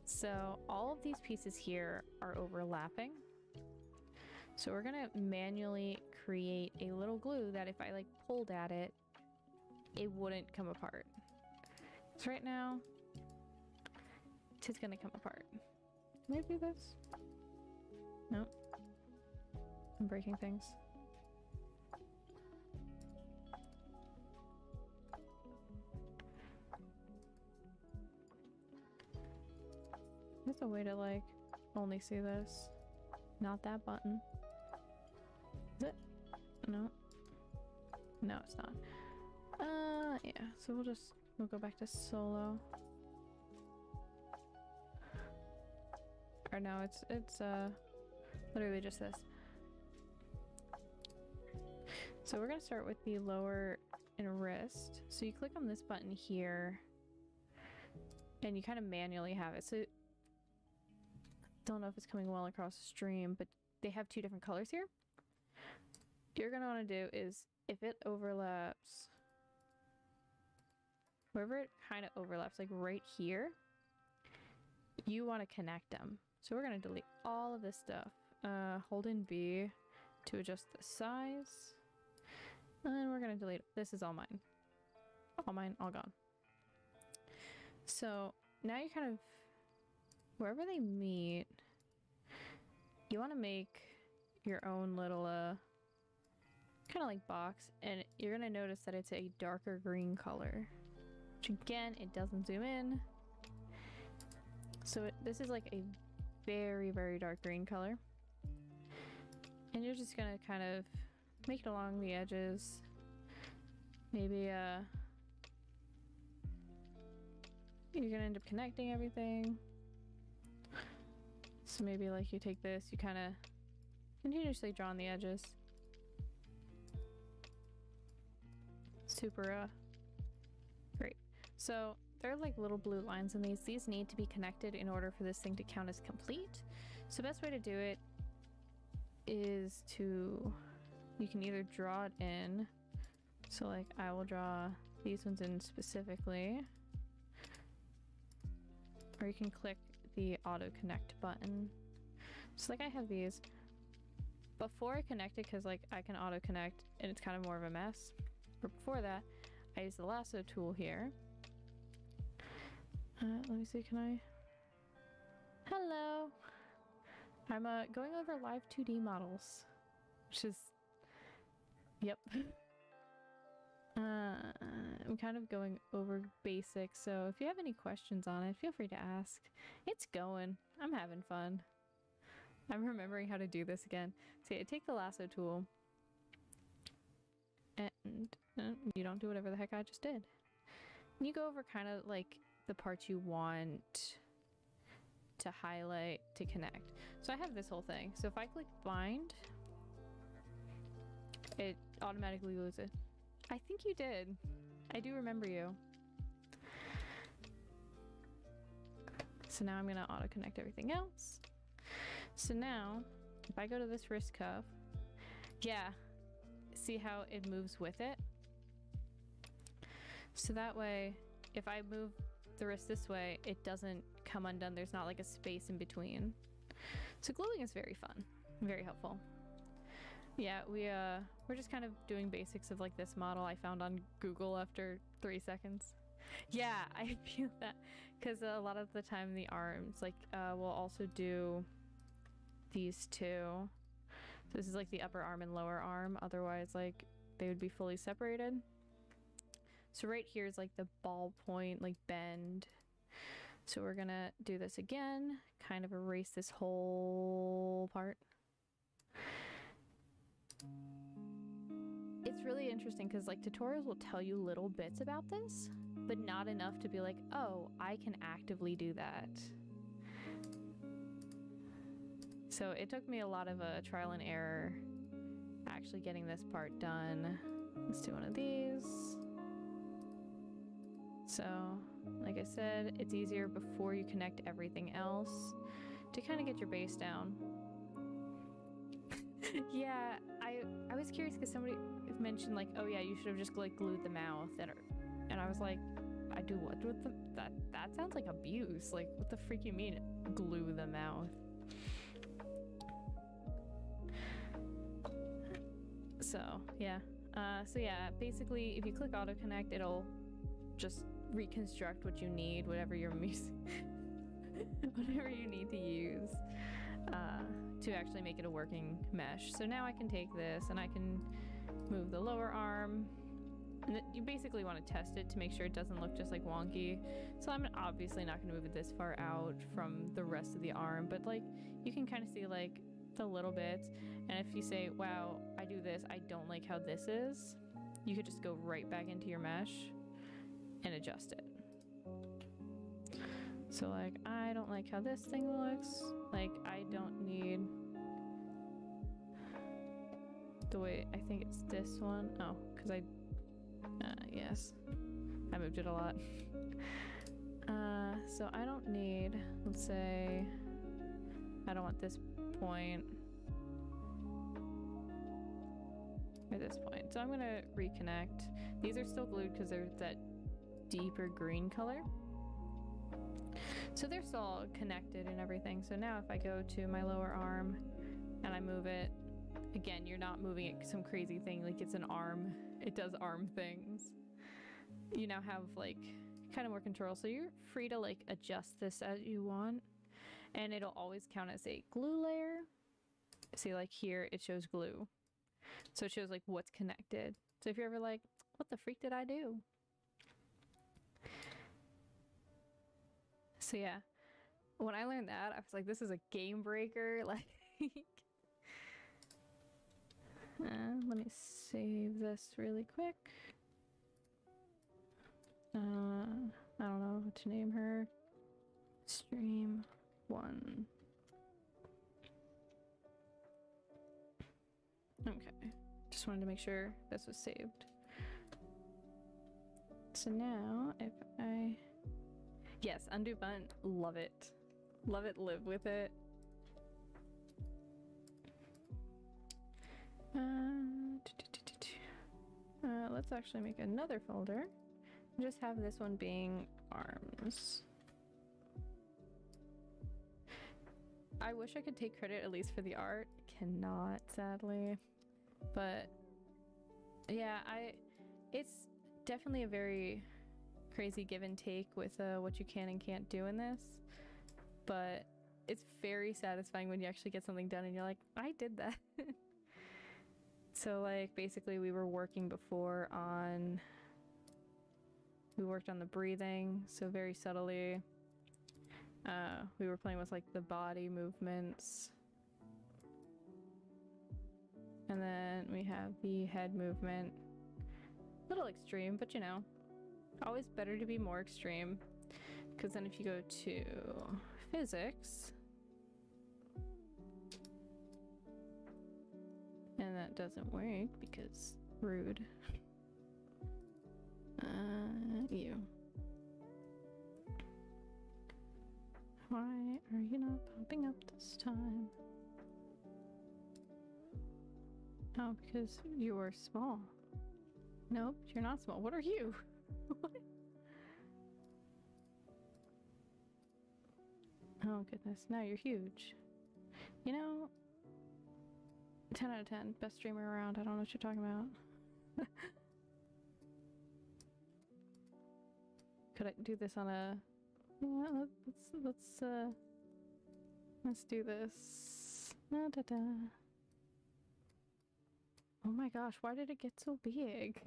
So all of these pieces here are overlapping. So we're gonna manually create a little glue that if I like pulled at it, it wouldn't come apart. So right now, it's gonna come apart. Can I do this? Nope. I'm breaking things. There's a way to like only see this. Not that button. Is it? No. No, it's not. Yeah, so we'll go back to solo. Or no, it's literally just this. So we're gonna start with the lower and wrist. So you click on this button here and you kind of manually have it. So don't know if it's coming well across the stream, but they have two different colors here. What you're gonna want to do is if it overlaps, wherever it kind of overlaps, like right here, you want to connect them. So we're gonna delete all of this stuff. Hold in B to adjust the size. And then we're gonna delete, this is all mine. All mine, all gone. So now you kind of, wherever they meet, you want to make your own little kind of like box, and you're gonna notice that it's a darker green color, which again, it doesn't zoom in. So this is like a very, very dark green color. And you're just gonna kind of make it along the edges. Maybe you're gonna end up connecting everything. So maybe like you take this, you kind of continuously draw on the edges. Super great. So there are like little blue lines in these. These need to be connected in order for this thing to count as complete. So the best way to do it is to, you can either draw it in. So like I will draw these ones in specifically, or you can click the auto connect button. So like I have these. Before I connect it, because like I can auto connect and it's kind of more of a mess, but before that I use the lasso tool here. Let me see, can I? Hello! I'm going over Live2d models, which is, yep. I'm kind of going over basics, so if you have any questions on it, feel free to ask. It's going. I'm having fun. I'm remembering how to do this again. So I take the lasso tool, and you don't do whatever the heck I just did. And you go over kind of like the parts you want to highlight to connect. So I have this whole thing. So if I click bind, it automatically glues it. I think you did. I do remember you. So now I'm gonna auto connect everything else. So now if I go to this wrist cuff, yeah, see how it moves with it? So that way, if I move the wrist this way, it doesn't come undone. There's not like a space in between. So gluing is very fun, very helpful. Yeah, we're just kind of doing basics of like this model I found on Google after 3 seconds. Yeah, I feel that, because a lot of the time the arms, like we'll also do these two. So this is like the upper arm and lower arm, otherwise like they would be fully separated. So right here is like the ball point, like bend. So we're gonna do this again, kind of erase this whole part. It's really interesting because like tutorials will tell you little bits about this, but not enough to be like, oh, I can actively do that. So it took me a lot of trial and error actually getting this part done. Let's do one of these. So, like I said, it's easier before you connect everything else to kind of get your base down. Yeah, I was curious because somebody mentioned like, oh yeah, you should have just like glued the mouth, and I was like, I do what with the that sounds like abuse. Like, what the freak you mean glue the mouth? So yeah, basically if you click auto connect, it'll just reconstruct what you need, whatever you're whatever you need to use to actually make it a working mesh. So now I can take this and I can move the lower arm, and you basically want to test it to make sure it doesn't look just like wonky. So I'm obviously not going to move it this far out from the rest of the arm, but like you can kind of see like the little bits, and if you say, wow, I do this, I don't like how this is, you could just go right back into your mesh and adjust it. So like, I don't like how this thing looks. Like, I don't need the way, I think it's this one. Oh, because yes, I moved it a lot. So I don't need, let's say, I don't want this point or this point. So I'm gonna reconnect. These are still glued because they're that deeper green color. So they're still connected and everything. So now if I go to my lower arm and I move it, again, you're not moving it some crazy thing, like it's an arm. It does arm things. You now have like kind of more control. So you're free to like adjust this as you want, and it'll always count as a glue layer. See, like here it shows glue. So it shows like what's connected. So if you're ever like, what the freak did I do? So yeah, when I learned that, I was like, this is a game breaker. Like, let me save this really quick. I don't know what to name her. Stream 1. Okay, just wanted to make sure this was saved. So now if I Yes, undo button. Love it. Love it, live with it. Let's actually make another folder. Just have this one being arms. I wish I could take credit at least for the art. Cannot, sadly. But yeah, it's definitely a very crazy give and take with what you can and can't do in this. But it's very satisfying when you actually get something done and you're like, I did that. So like basically we were working before on, we worked on the breathing, so very subtly. We were playing with like the body movements. And then we have the head movement. A little extreme, but you know, always better to be more extreme. Because then if you go to physics, and that doesn't work because rude. You. Why are you not popping up this time? Oh, because you are small. Nope, you're not small. What are you? What? Oh goodness, now you're huge. You know, 10 out of 10. Best streamer around. I don't know what you're talking about. Could I do this on a... Yeah, let's do this. Da, da, da. Oh my gosh, why did it get so big?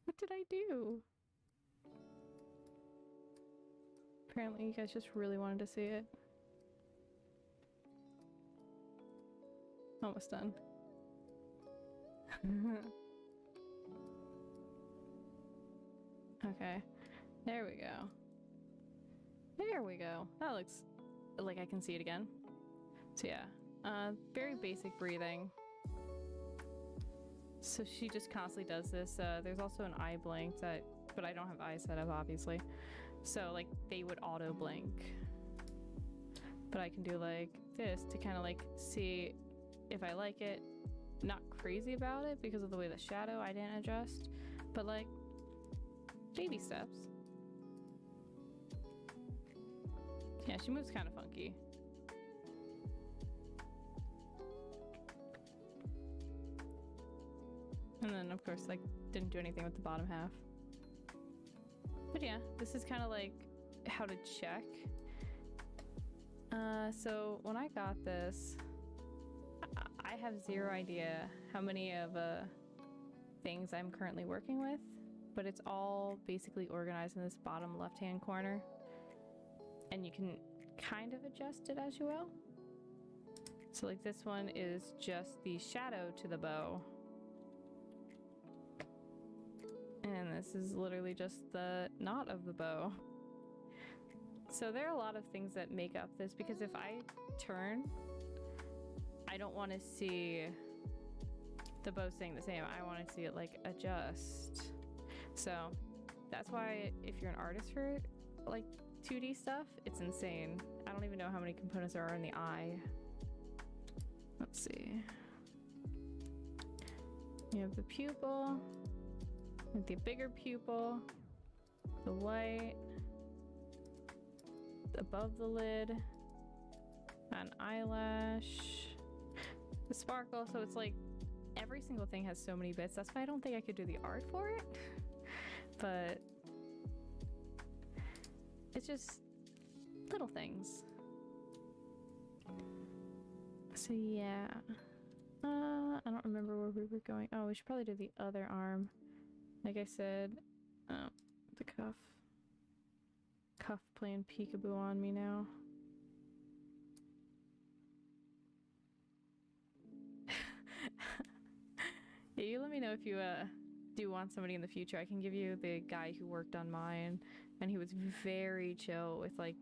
What did I do? Apparently you guys just really wanted to see it. Almost done. Okay, there we go. There we go. That looks like I can see it again. So yeah, very basic breathing. So she just constantly does this. There's also an eye blink that, but I don't have eyes set up obviously. So like they would auto blink. But I can do like this to kind of like see if I like it. Not crazy about it because of the way the shadow I didn't adjust, but like baby steps. Yeah, she moves kind of funky. And then of course like didn't do anything with the bottom half. But yeah, this is kind of like how to check. So when I got this, I have zero idea how many of things I'm currently working with, but it's all basically organized in this bottom left-hand corner. And you can kind of adjust it as you will. So like this one is just the shadow to the bow. And this is literally just the knot of the bow. So there are a lot of things that make up this, because if I turn, I don't want to see the bow staying the same. I want to see it like adjust. So that's why if you're an artist for like 2D stuff, it's insane. I don't even know how many components there are in the eye. Let's see. You have the pupil, the bigger pupil, the white, above the lid, an eyelash, the sparkle. So it's like every single thing has so many bits. That's why I don't think I could do the art for it. But it's just little things. So yeah. I don't remember where we were going. Oh, we should probably do the other arm. Like I said, the cuff. Cuff playing peekaboo on me now. Yeah, you let me know if you do want somebody in the future. I can give you the guy who worked on mine, and he was very chill with like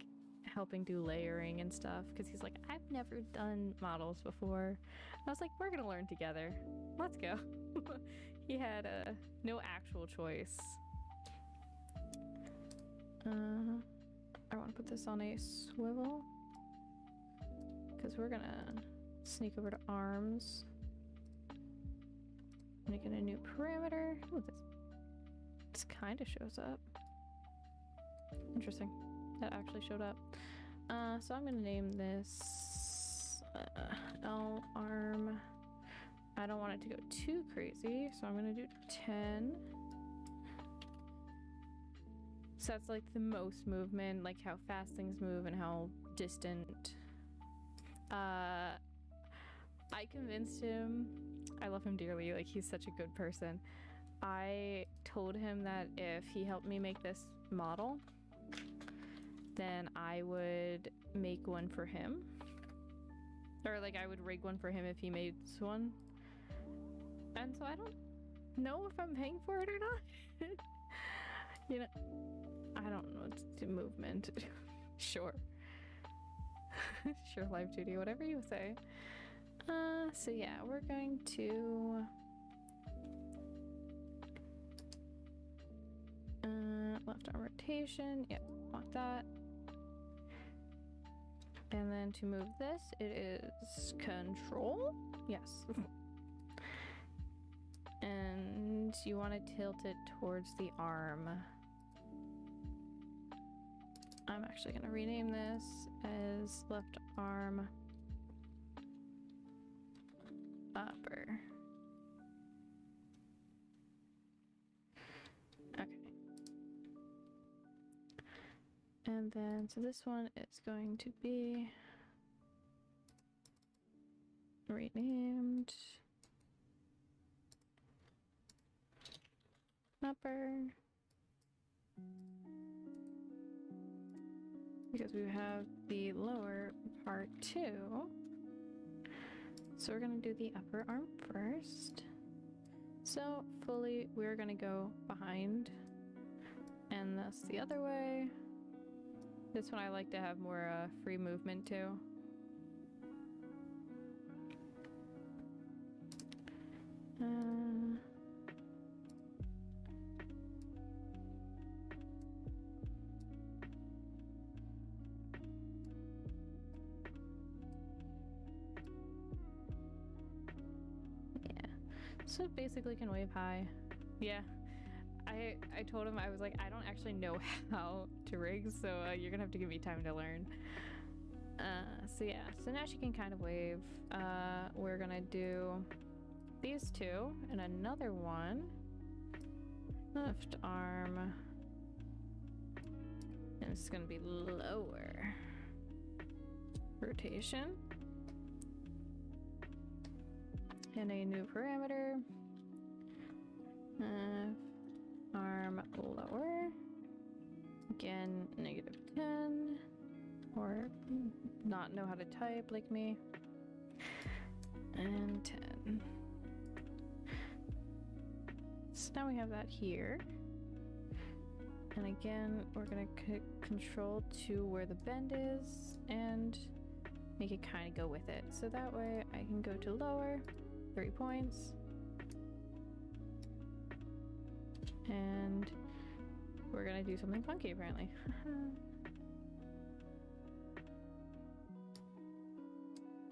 helping do layering and stuff, because he's like, I've never done models before. I was like, we're gonna learn together. Let's go. He had no actual choice. I want to put this on a swivel because we're gonna sneak over to arms. Make it a new parameter. Ooh, this kind of shows up. Interesting. That actually showed up. So I'm gonna name this L arm. I don't want it to go too crazy, so I'm gonna do 10. So that's like the most movement, like how fast things move and how distant. I convinced him. I love him dearly, like he's such a good person. I told him that if he helped me make this model, then I would make one for him. Or like I would rig one for him if he made one. And so I don't know if I'm paying for it or not. You know, I don't know, it's movement. Sure. Sure, Live2d, whatever you say. So yeah, we're going to left arm rotation. Yep, want that. And then to move this, it is control. Yes. And you want to tilt it towards the arm. I'm actually going to rename this as left arm upper. Okay. And then, so this one is going to be renamed upper, because we have the lower part too. So we're gonna do the upper arm first. So fully, we're gonna go behind, and that's the other way. This one I like to have more free movement too. So it basically can wave high. Yeah. I told him, I was like, I don't actually know how to rig, so you're gonna have to give me time to learn. So yeah, so now she can kind of wave. We're gonna do these two and another one. Left arm. And it's gonna be lower rotation. And a new parameter. Arm lower. Again, -10. Or not know how to type like me. And 10. So now we have that here. And again, we're gonna control to where the bend is and make it kind of go with it. So that way I can go to lower, 3 points. And we're gonna do something funky apparently.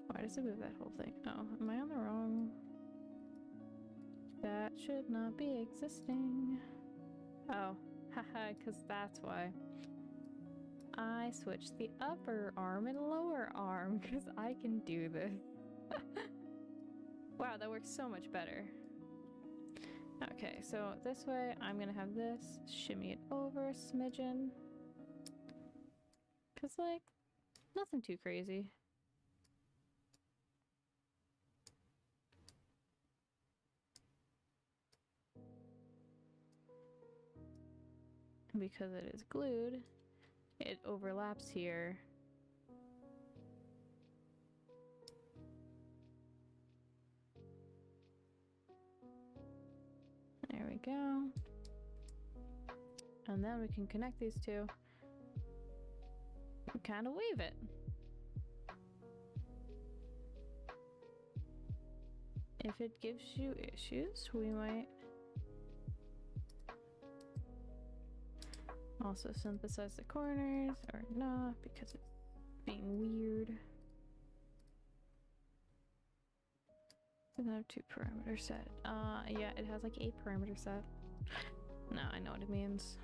Why does it move that whole thing? Oh, am I on the wrong? That should not be existing. Oh, haha, because that's why. I switched the upper arm and lower arm because I can do this. Wow, that works so much better. Okay, so this way I'm gonna have this, shimmy it over a smidgen. Cause like, nothing too crazy. And because it is glued, it overlaps here. There we go. And then we can connect these two and kind of wave it. If it gives you issues, we might Also synthesize the corners, or not, because it's being weird. Doesn't have 2 parameter set. Yeah, it has like a parameter set. No, I know what it means.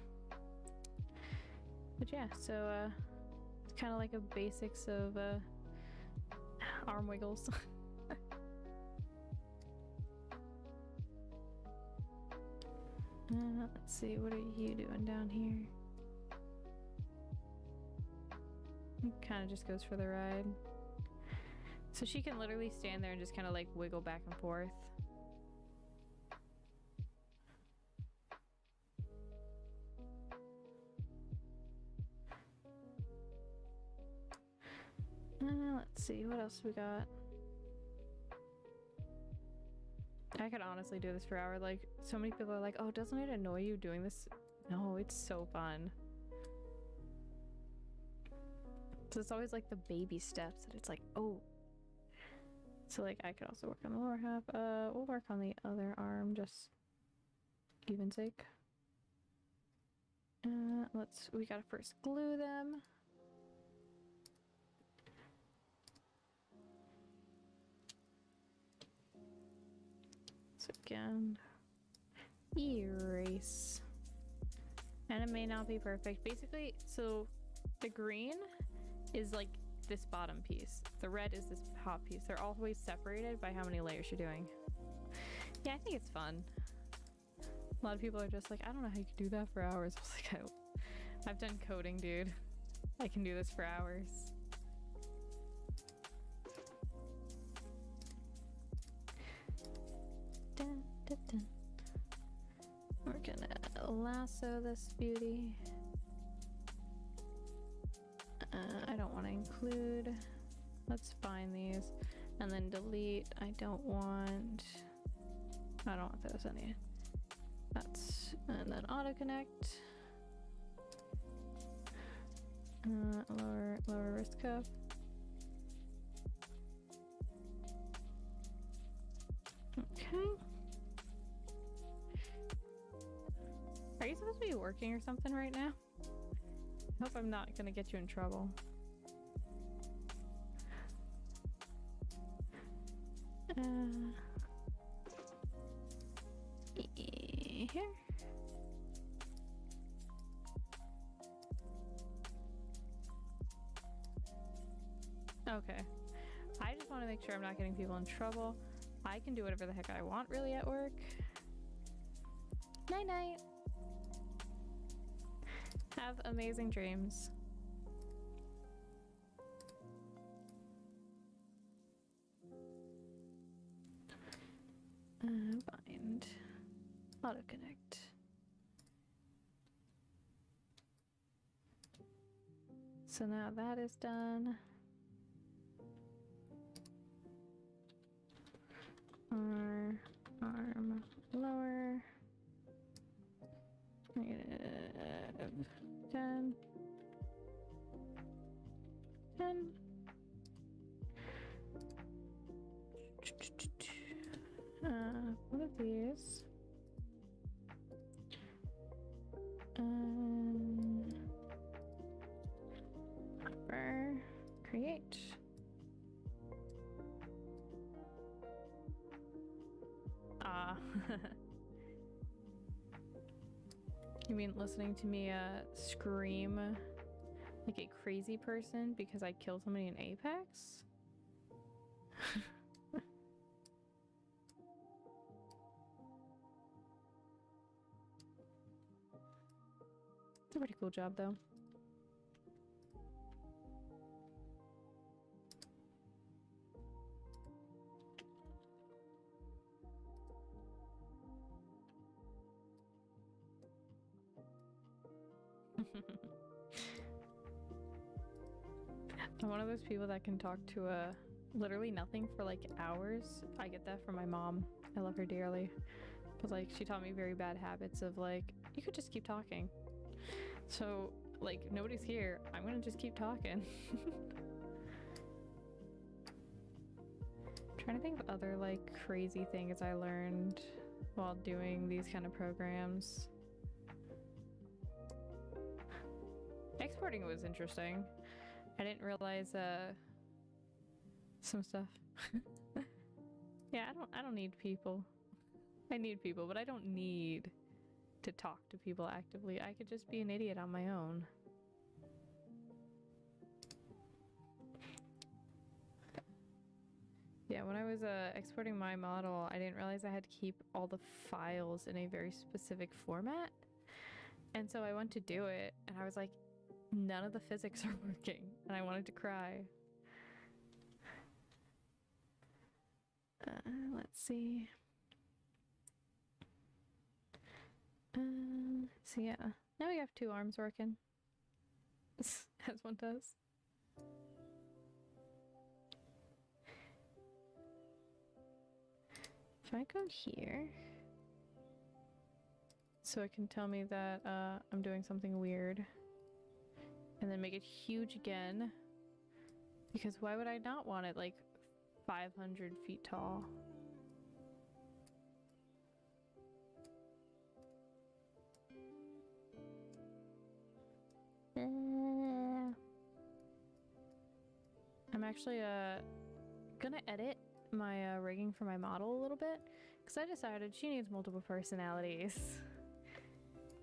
But yeah, so it's kind of like a basics of arm wiggles. Let's see, what are you doing down here? It kind of just goes for the ride. So she can literally stand there and just kind of like wiggle back and forth. Let's see, what else we got? I could honestly do this for hours. Like, so many people are like, oh, doesn't it annoy you doing this? No, it's so fun. So it's always like the baby steps that it's like, oh. So like I could also work on the lower half. We'll work on the other arm, just even sake. We gotta first glue them. So again, erase. And it may not be perfect. Basically, so the green is like this bottom piece. The red is this top piece. They're always separated by how many layers you're doing. Yeah, I think it's fun. A lot of people are just like, I don't know how you can do that for hours. I was like, I've done coding, dude. I can do this for hours. Dun, dun, dun. We're gonna lasso this beauty. I don't want to include. Let's find these and then delete. I don't want those any. That's, and then auto connect. Lower wrist cuff. Okay. Are you supposed to be working or something right now? I hope I'm not gonna get you in trouble. Here. Okay. I just want to make sure I'm not getting people in trouble. I can do whatever the heck I want really at work. Night night. Have amazing dreams. Bind. Auto connect. So now that is done. Arm lower. Negative 10. 10. One of these. Create. You mean listening to me scream like a crazy person because I killed somebody in Apex? It's a pretty cool job though. I'm one of those people that can talk to literally nothing for like hours. I get that from my mom. I love her dearly. But like she taught me very bad habits of like, you could just keep talking. So like nobody's here. I'm gonna just keep talking. Trying to think of other like crazy things I learned while doing these kind of programs. Exporting was interesting. I didn't realize some stuff. Yeah, I don't need people. I need people, but I don't need to talk to people actively. I could just be an idiot on my own. Yeah, when I was exporting my model, I didn't realize I had to keep all the files in a very specific format. And so I went to do it, and I was like, none of the physics are working, and I wanted to cry. Let's see. So yeah, now we have 2 arms working. As one does. If I go here, so it can tell me that I'm doing something weird, and then make it huge again, because why would I not want it like 500 feet tall? I'm actually gonna edit my rigging for my model a little bit, because I decided she needs multiple personalities.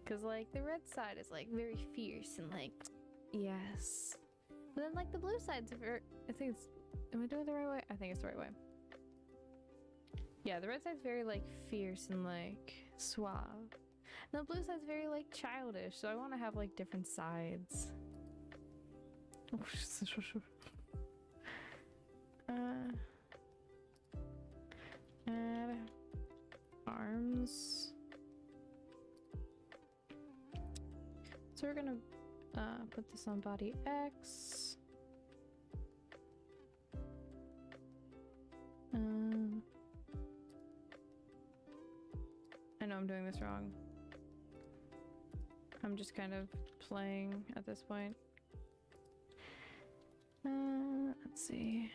Because like the red side is like very fierce and like, yes, but then like the blue side's very, I think it's, am I doing it the right way? I think it's the right way. Yeah, the red side's very like fierce and like suave, and the blue side's very like childish, so I want to have like different sides. Add arms. So we're gonna put this on body X. I know I'm doing this wrong. I'm just kind of playing at this point. Let's see.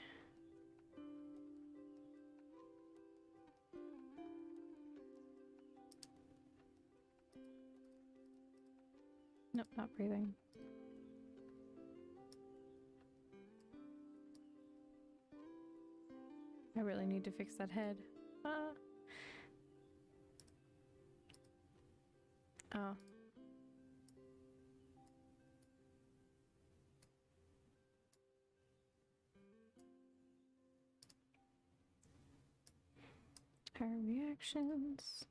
Nope, not breathing. I really need to fix that head. Oh. Our reactions.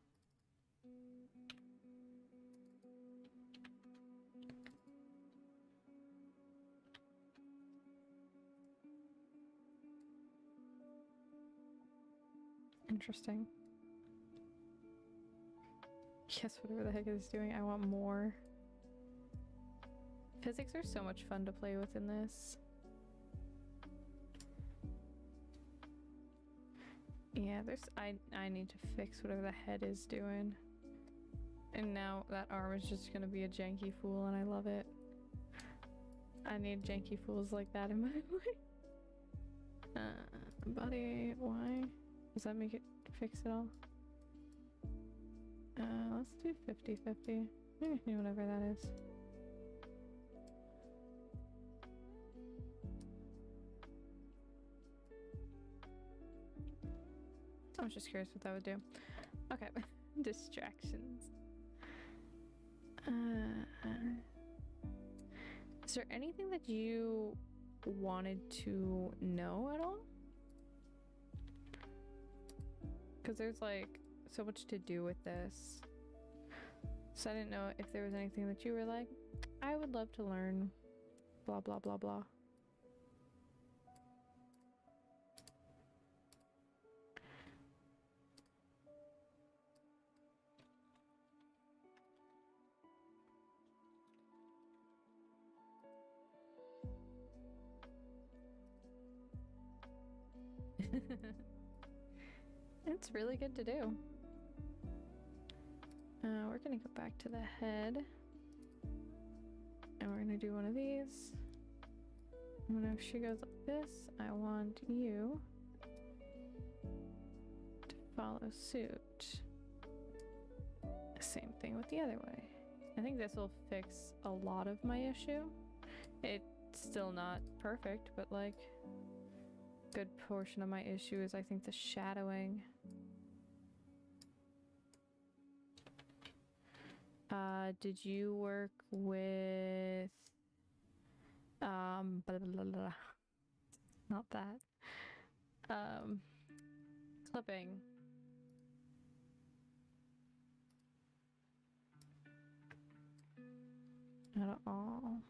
Interesting. Yes, whatever the heck it is doing, I want more. Physics are so much fun to play with in this. Yeah, I need to fix whatever the head is doing. And now that arm is just gonna be a janky fool, and I love it. I need janky fools like that in my life. Body, why? Does that make it fix it all? Let's do 50-50. Whatever that is. I was just curious what that would do. Okay, distractions. Is there anything that you wanted to know at all? Because there's like so much to do with this. So I didn't know if there was anything that you were like, I would love to learn blah blah blah blah. It's really good to do. We're gonna go back to the head, and we're gonna do one of these. And when she goes like this, I want you to follow suit. Same thing with the other way. I think this will fix a lot of my issue. It's still not perfect, but like good portion of my issue is I think the shadowing. Did you work with blah, blah, blah, blah. Not that. Clipping. Not at all.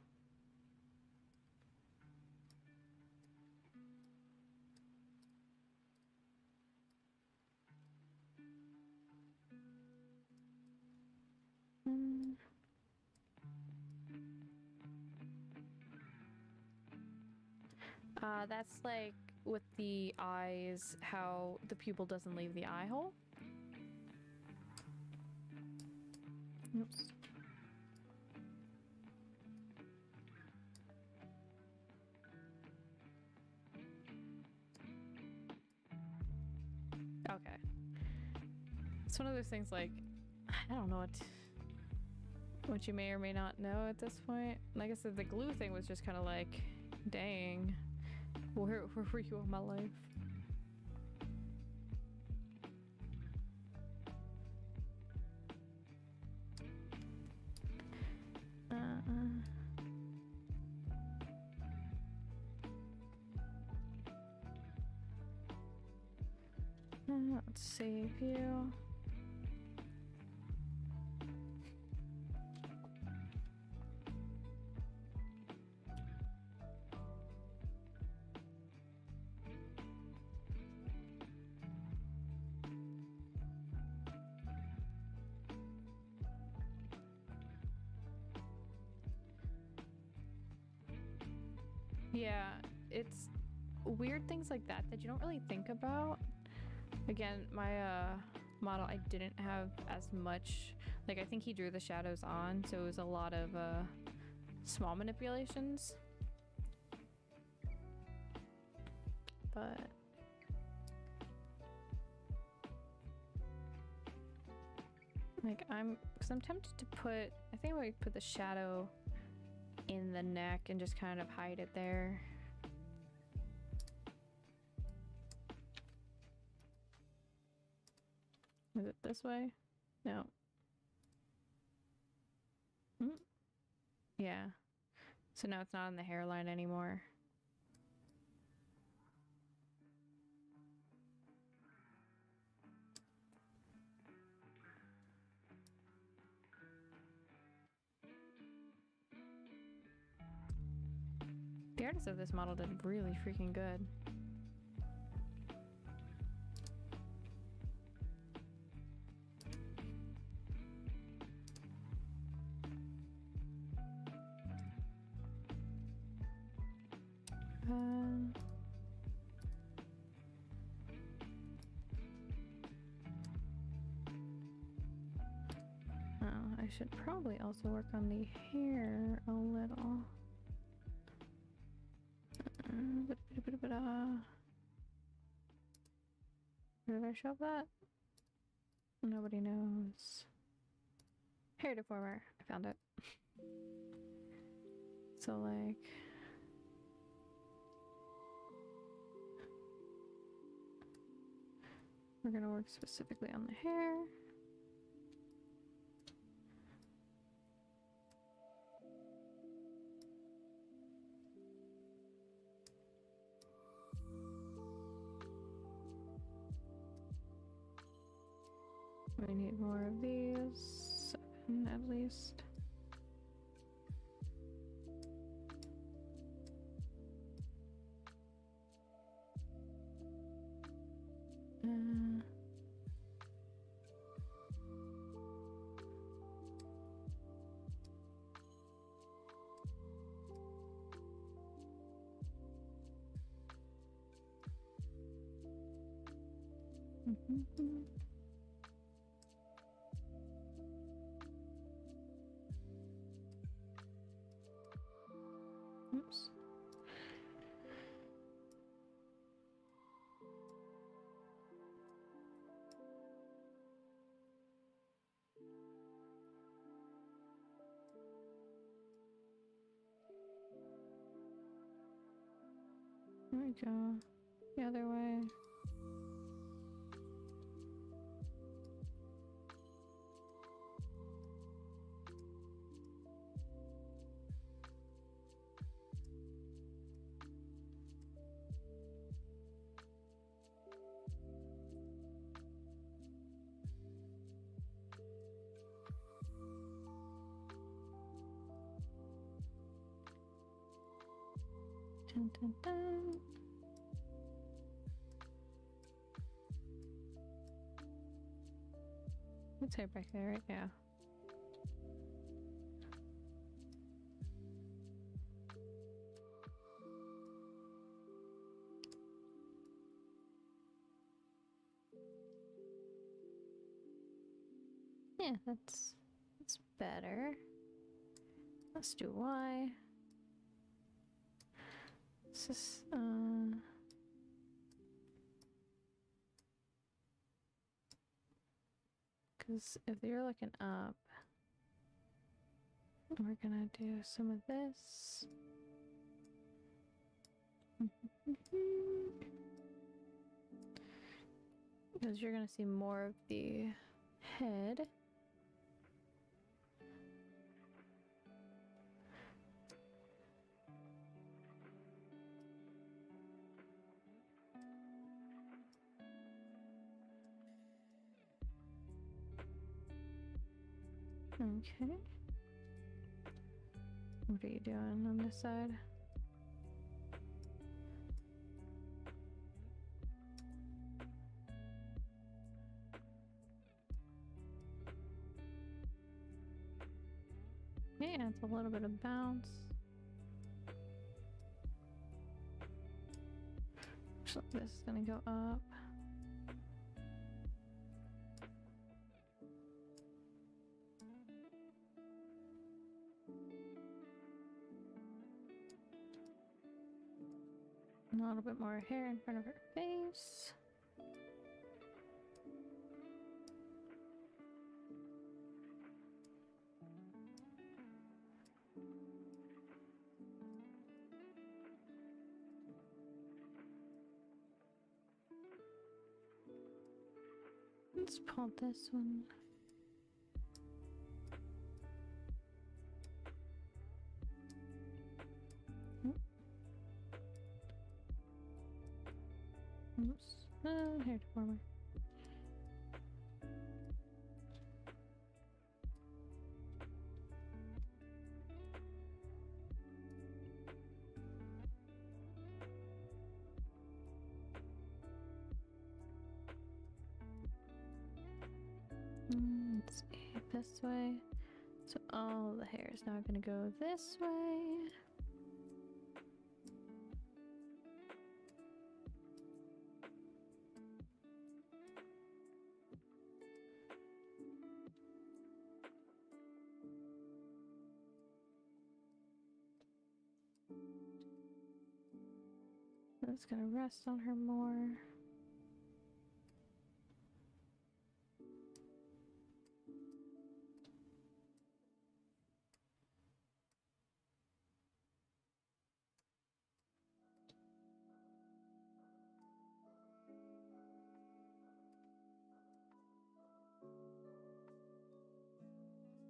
That's like with the eyes, how the pupil doesn't leave the eye hole. Oops. Okay. It's one of those things like, I don't know what you may or may not know at this point. Like I said, the glue thing was just kind of like, dang, where were you in my life? Let's save you. Yeah, it's weird things like that that you don't really think about. Again, my model, I didn't have as much, like I think he drew the shadows on, so it was a lot of small manipulations. But like because I'm tempted to put, I think I would put the shadow in the neck and just kind of hide it there. Is it this way? No. Yeah. So now it's not on the hairline anymore. The artist of this model did really freaking good. I should probably also work on the hair a little. Where did I shove that? Nobody knows. Hair deformer. I found it. So like... we're gonna work specifically on the hair. We need more of these, 7 at least. Oops. we go. The other way. Dun, dun, dun. It's right back there, right? Yeah. Yeah, that's better. Let's do Y. This is because if you're looking up, we're gonna do some of this. Because you're gonna see more of the head. Okay. What are you doing on this side? Yeah, it's a little bit of bounce. So this is gonna go up. A little bit more hair in front of her face. Let's pull this one. Oops. Hair deformer. Let's see, this way. So all the hair is now going to go this way. It's going to rest on her more.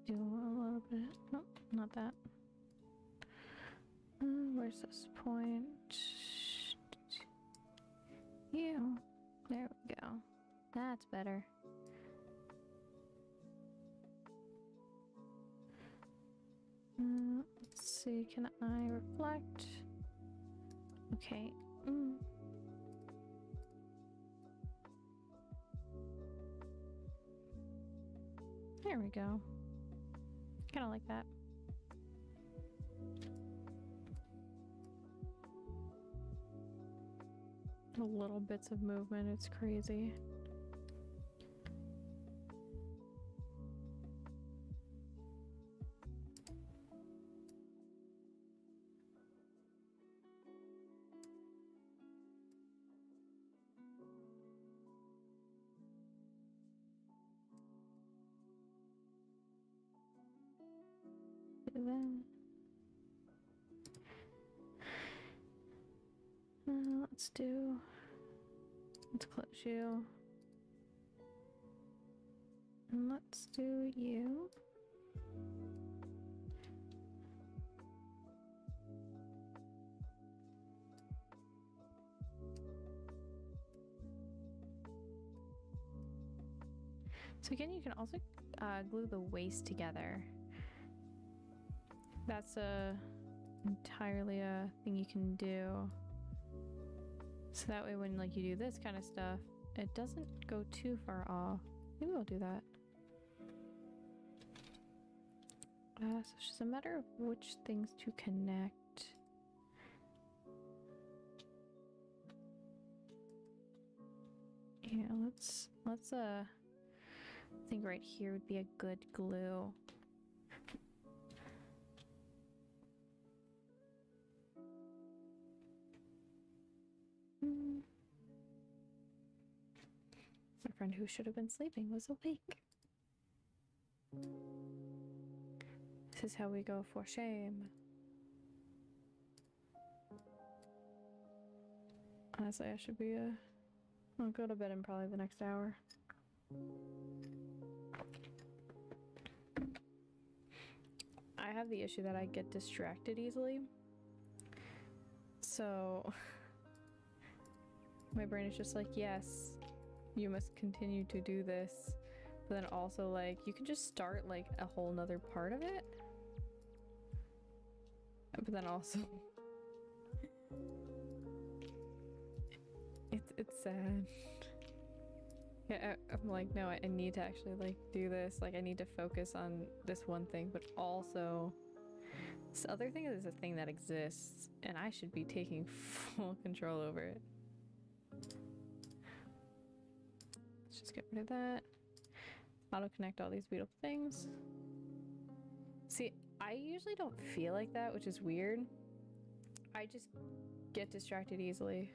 Do a little bit. Nope, not that. Where's this point? You. There we go. That's better. Let's see. Can I reflect? Okay. There we go. Kind of like that. The little bits of movement, it's crazy. Do that. Let's close you. And let's do you. So again, you can also glue the waist together. That's entirely a thing you can do. So that way when like you do this kind of stuff, it doesn't go too far off. Maybe we'll do that. So it's just a matter of which things to connect. Yeah, let's I think right here would be a good glue. My friend who should have been sleeping was awake. This is how we go for shame. Honestly, I should be I'll go to bed in probably the next hour. I have the issue that I get distracted easily. So my brain is just like, yes, you must continue to do this. But then also like, you can just start like a whole nother part of it. But then also it's sad. Yeah, I'm like, no, I need to actually like do this. Like I need to focus on this one thing, but also this other thing is a thing that exists and I should be taking full control over it. Let's just get rid of that. Auto connect all these beautiful things. See, I usually don't feel like that, which is weird. I just get distracted easily.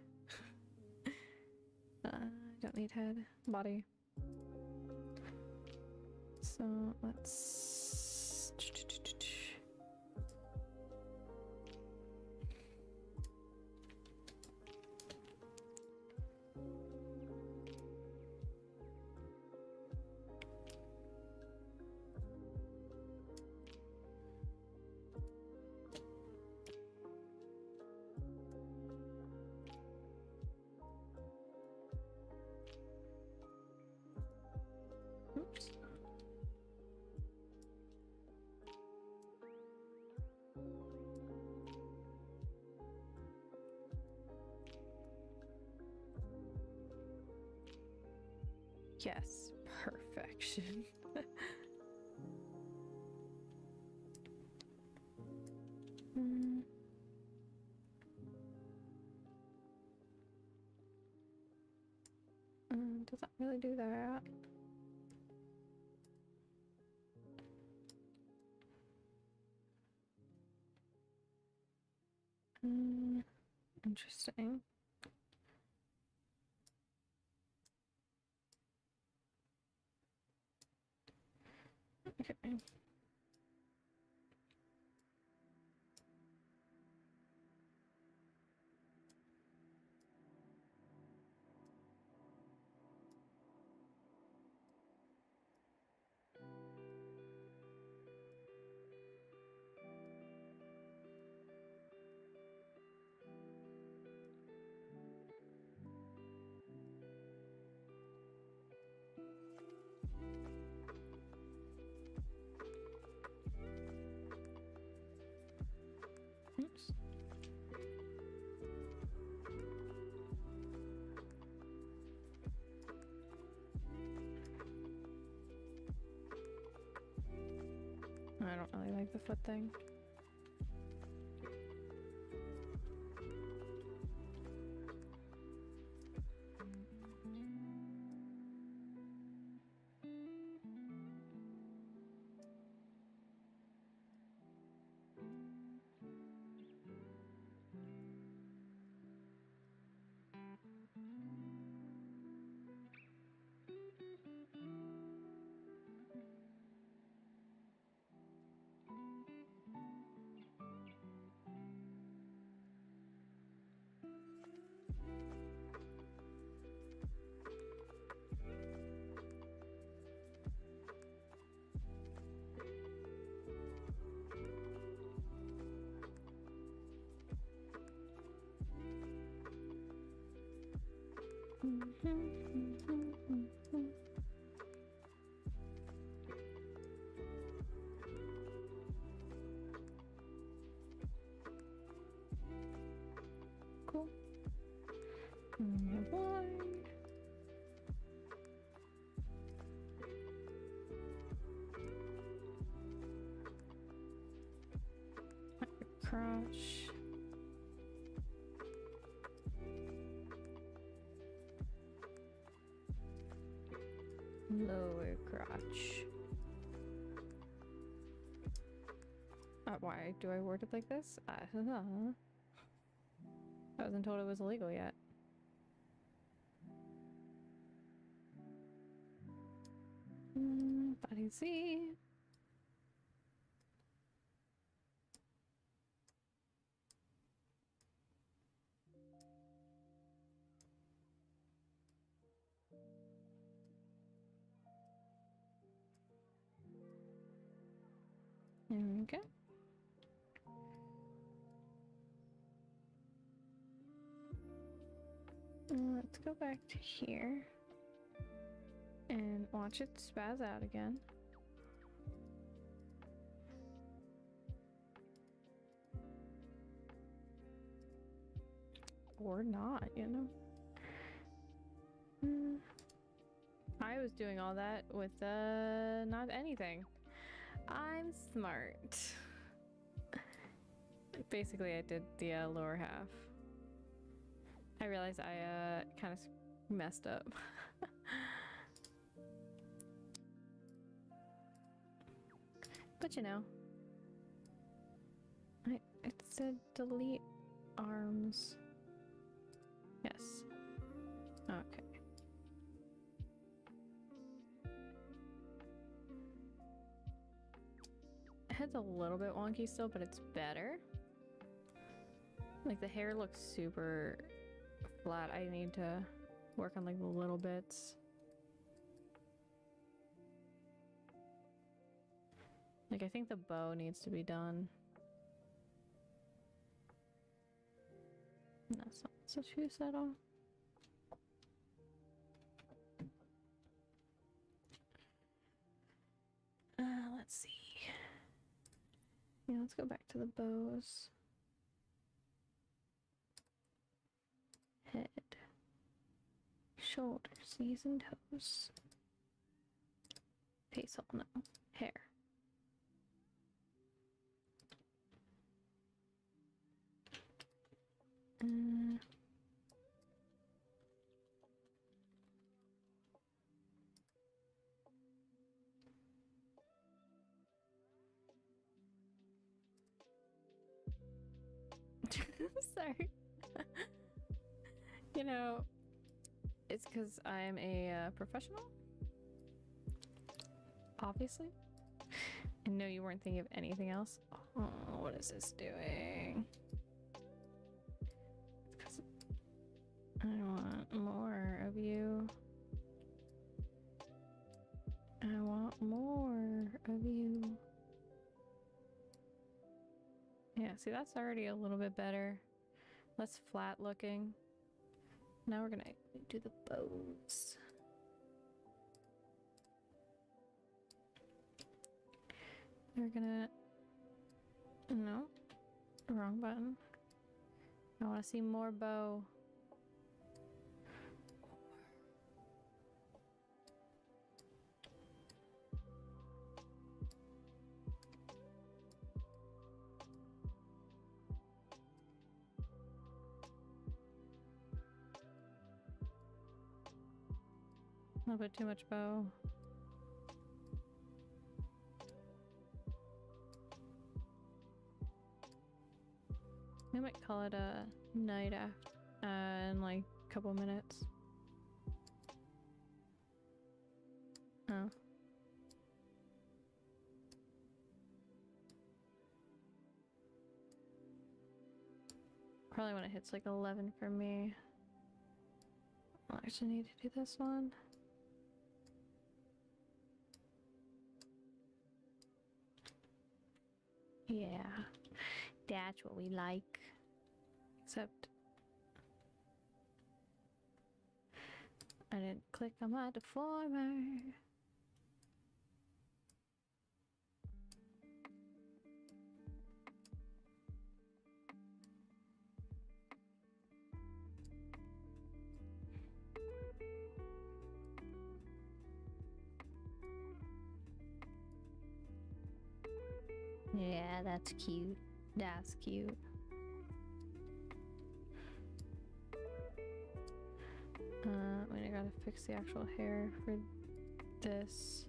Don't need head, body. So let's oops. Yes, perfection. Doesn't really do that. Interesting. Okay. Oops. I don't really like the foot thing. cool. Why? Crotch. Lower crotch. Why do I word it like this? I don't know. I wasn't told it was illegal yet. Body Z. There we go. Let's go back to here and watch it spaz out again. Or not, you know? I was doing all that with not anything. I'm smart. Basically, I did the lower half. I realized I kind of messed up. But you know, it said delete arms. Yes. Okay. Head's a little bit wonky still, but it's better. Like the hair looks super flat. I need to work on like the little bits. Like I think the bow needs to be done. No, so choose that off. Let's see. Yeah, let's go back to the bows. Head. Shoulders, knees and toes. Face hole, no. Hair. Sorry. You know, it's because I'm a professional. Obviously. And no, you weren't thinking of anything else. Oh, what is this doing? It's 'cause I want more of you. I want more of you. Yeah, see, that's already a little bit better. Less flat looking. Now we're gonna do the bows. We're gonna... No. Wrong button. I want to see more bow. A little bit too much bow. We might call it a night after in like a couple minutes. Oh. Probably when it hits like 11 for me. I'll actually need to do this one. Yeah, that's what we like. Except I didn't click on my deformer. Yeah, that's cute. That's cute. I mean, I gotta fix the actual hair for this.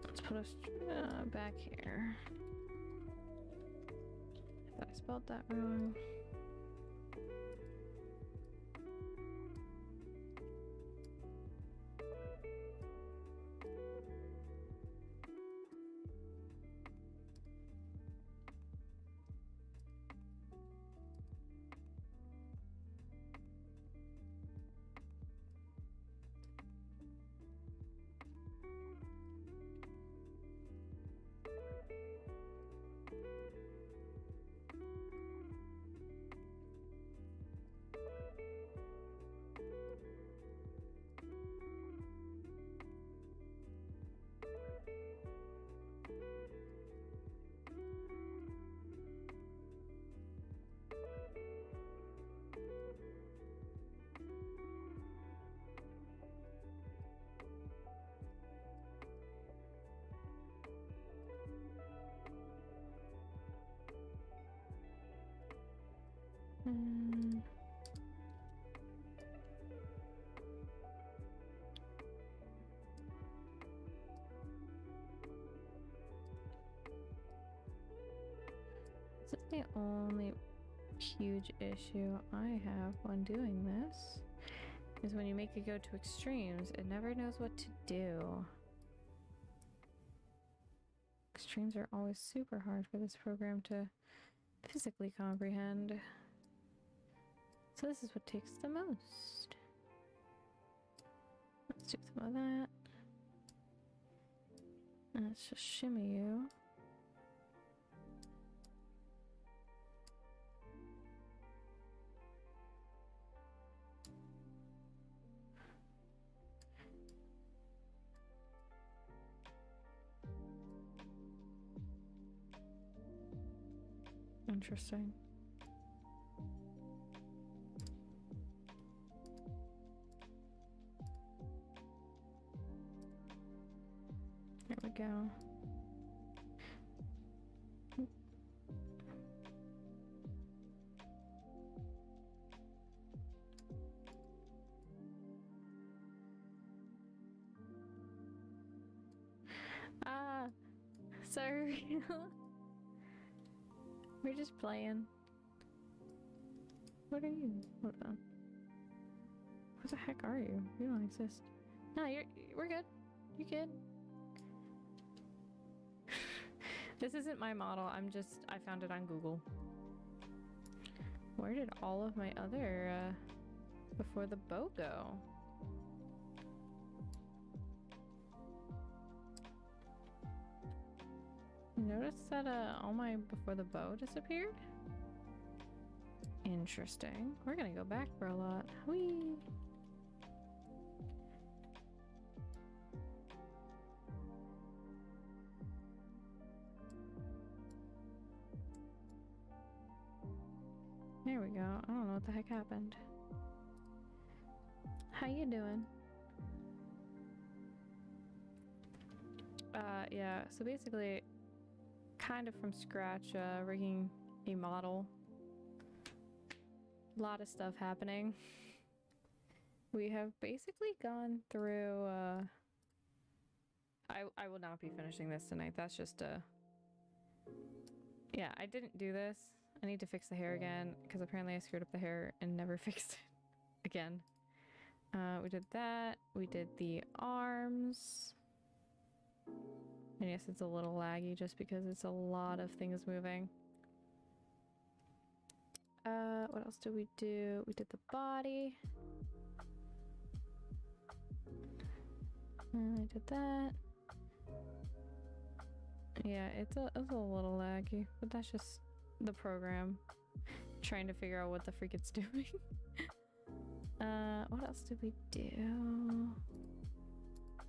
Let's put us back here. I thought I spelled that wrong. This is the only huge issue I have when doing this, is when you make it go to extremes, it never knows what to do. Extremes are always super hard for this program to physically comprehend. So this is what takes the most. Let's do some of that. And let's just shimmy you. Interesting. There we go. Ah, sorry. We're just playing. What are you? Hold on. What the heck are you? You don't exist. No, we're good. You're good. This isn't my model. I found it on Google. Where did all of my other, before the bow go? Notice that, all my before the bow disappeared? Interesting. We're gonna go back for a lot. Whee! There we go. I don't know what the heck happened. How you doing? Yeah, so basically, kind of from scratch, rigging a model. A lot of stuff happening. We have basically gone through, I will not be finishing this tonight. That's just yeah, I didn't do this. I need to fix the hair again, because apparently I screwed up the hair and never fixed it again. We did that. We did the arms. And yes, it's a little laggy just because it's a lot of things moving. What else did we do? We did the body. I did that. Yeah, it's a little laggy, but that's just the program trying to figure out what the freak it's doing. What else did we do?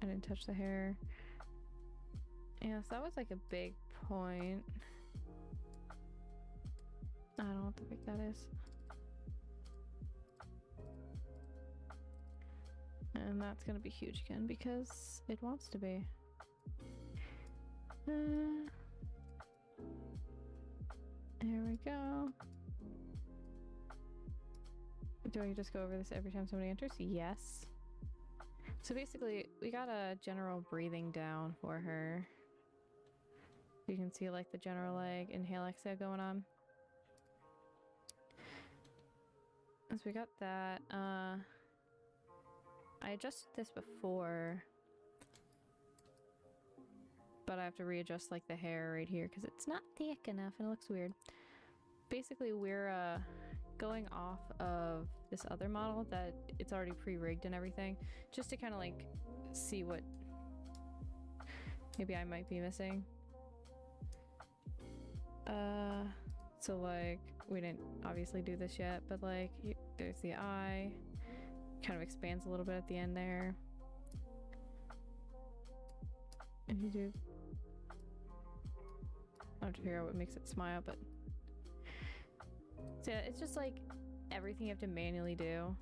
I didn't touch the hair. Yeah, so that was like a big point. I don't know what the frick that is. And that's gonna be huge again because it wants to be. There we go. Do I just go over this every time somebody enters? Yes. So basically, we got a general breathing down for her. You can see like the general like inhale exhale going on. So we got that. I adjusted this before, but I have to readjust like the hair right here because it's not thick enough and it looks weird. Basically, we're going off of this other model that it's already pre-rigged and everything, just to kind of like see what maybe I might be missing. So like we didn't obviously do this yet, but like there's the eye, kind of expands a little bit at the end there. And you do, I have to figure out what makes it smile, but so yeah, it's just like everything you have to manually do.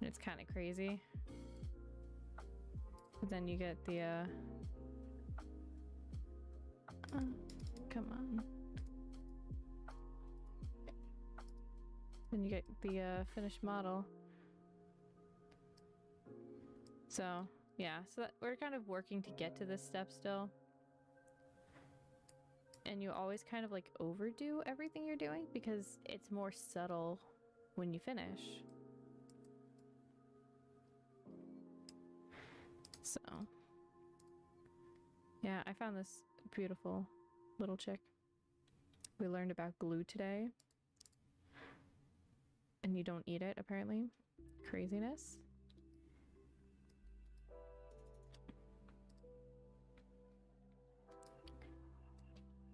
And it's kind of crazy. But then you get the come on. Then you get the finished model. So yeah, so that, we're kind of working to get to this step still. And you always kind of like overdo everything you're doing because it's more subtle when you finish. So yeah, I found this beautiful little chick. We learned about glue today. And you don't eat it, apparently. Craziness.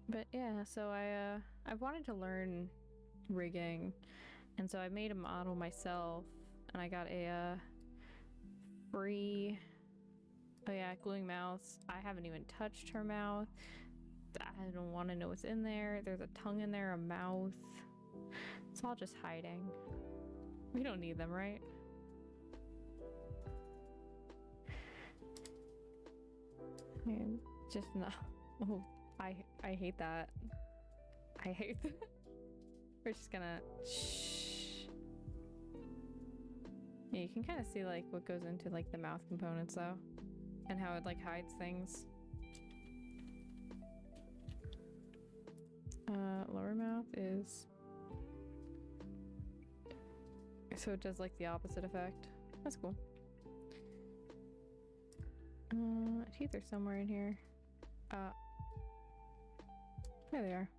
But yeah, so I wanted to learn rigging, and so I made a model myself, and I got a free, oh yeah, gluing mouth. I haven't even touched her mouth. I don't want to know what's in there. There's a tongue in there, a mouth. It's all just hiding. We don't need them, right? And just no. Oh, I hate that. I hate that. We're just gonna shh. Yeah, you can kind of see like what goes into like the mouth components though, and how it like hides things. Lower mouth is so it does like the opposite effect. That's cool. Teeth are somewhere in here. There they are.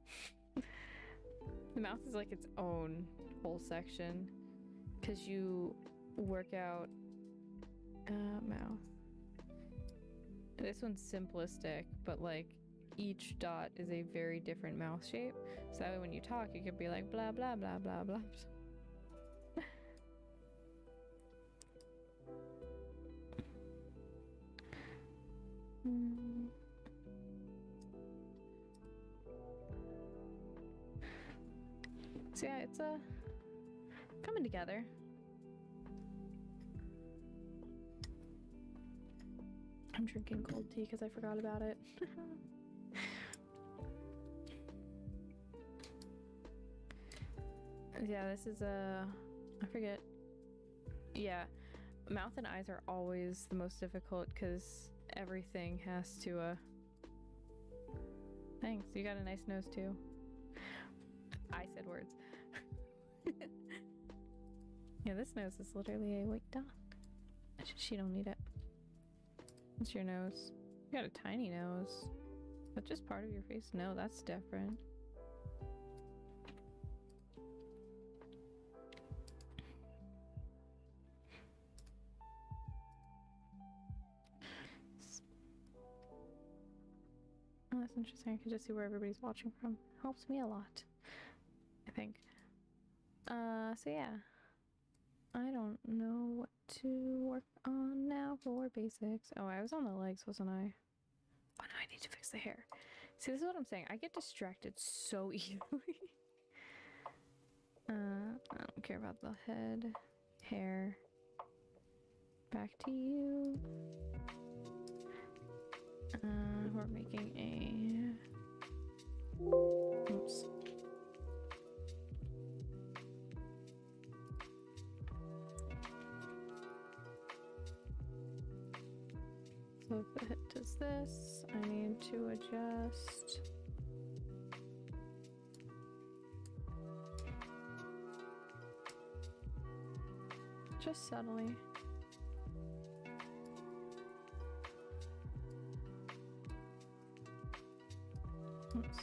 The mouth is like its own whole section because you work out mouth. This one's simplistic, but like each dot is a very different mouth shape. So that way when you talk, you could be like blah blah blah blah blah. So yeah, it's coming together. I'm drinking cold tea because I forgot about it. Yeah, this is I forget. Yeah, mouth and eyes are always the most difficult because everything has to Thanks, you got a nice nose too. I said words. Yeah, this nose is literally a white dot. She don't need it. What's your nose? You got a tiny nose. That's just part of your face? No, that's different. Oh, that's interesting. I can just see where everybody's watching from. Helps me a lot, I think. So yeah. I don't know what to work on now for basics. Oh, I was on the legs, wasn't I? Oh no, I need to fix the hair. See, this is what I'm saying. I get distracted so easily. I don't care about the head, hair. Back to you. We're making a... Oops. So if the head does this, I need to adjust. Just subtly. Oops.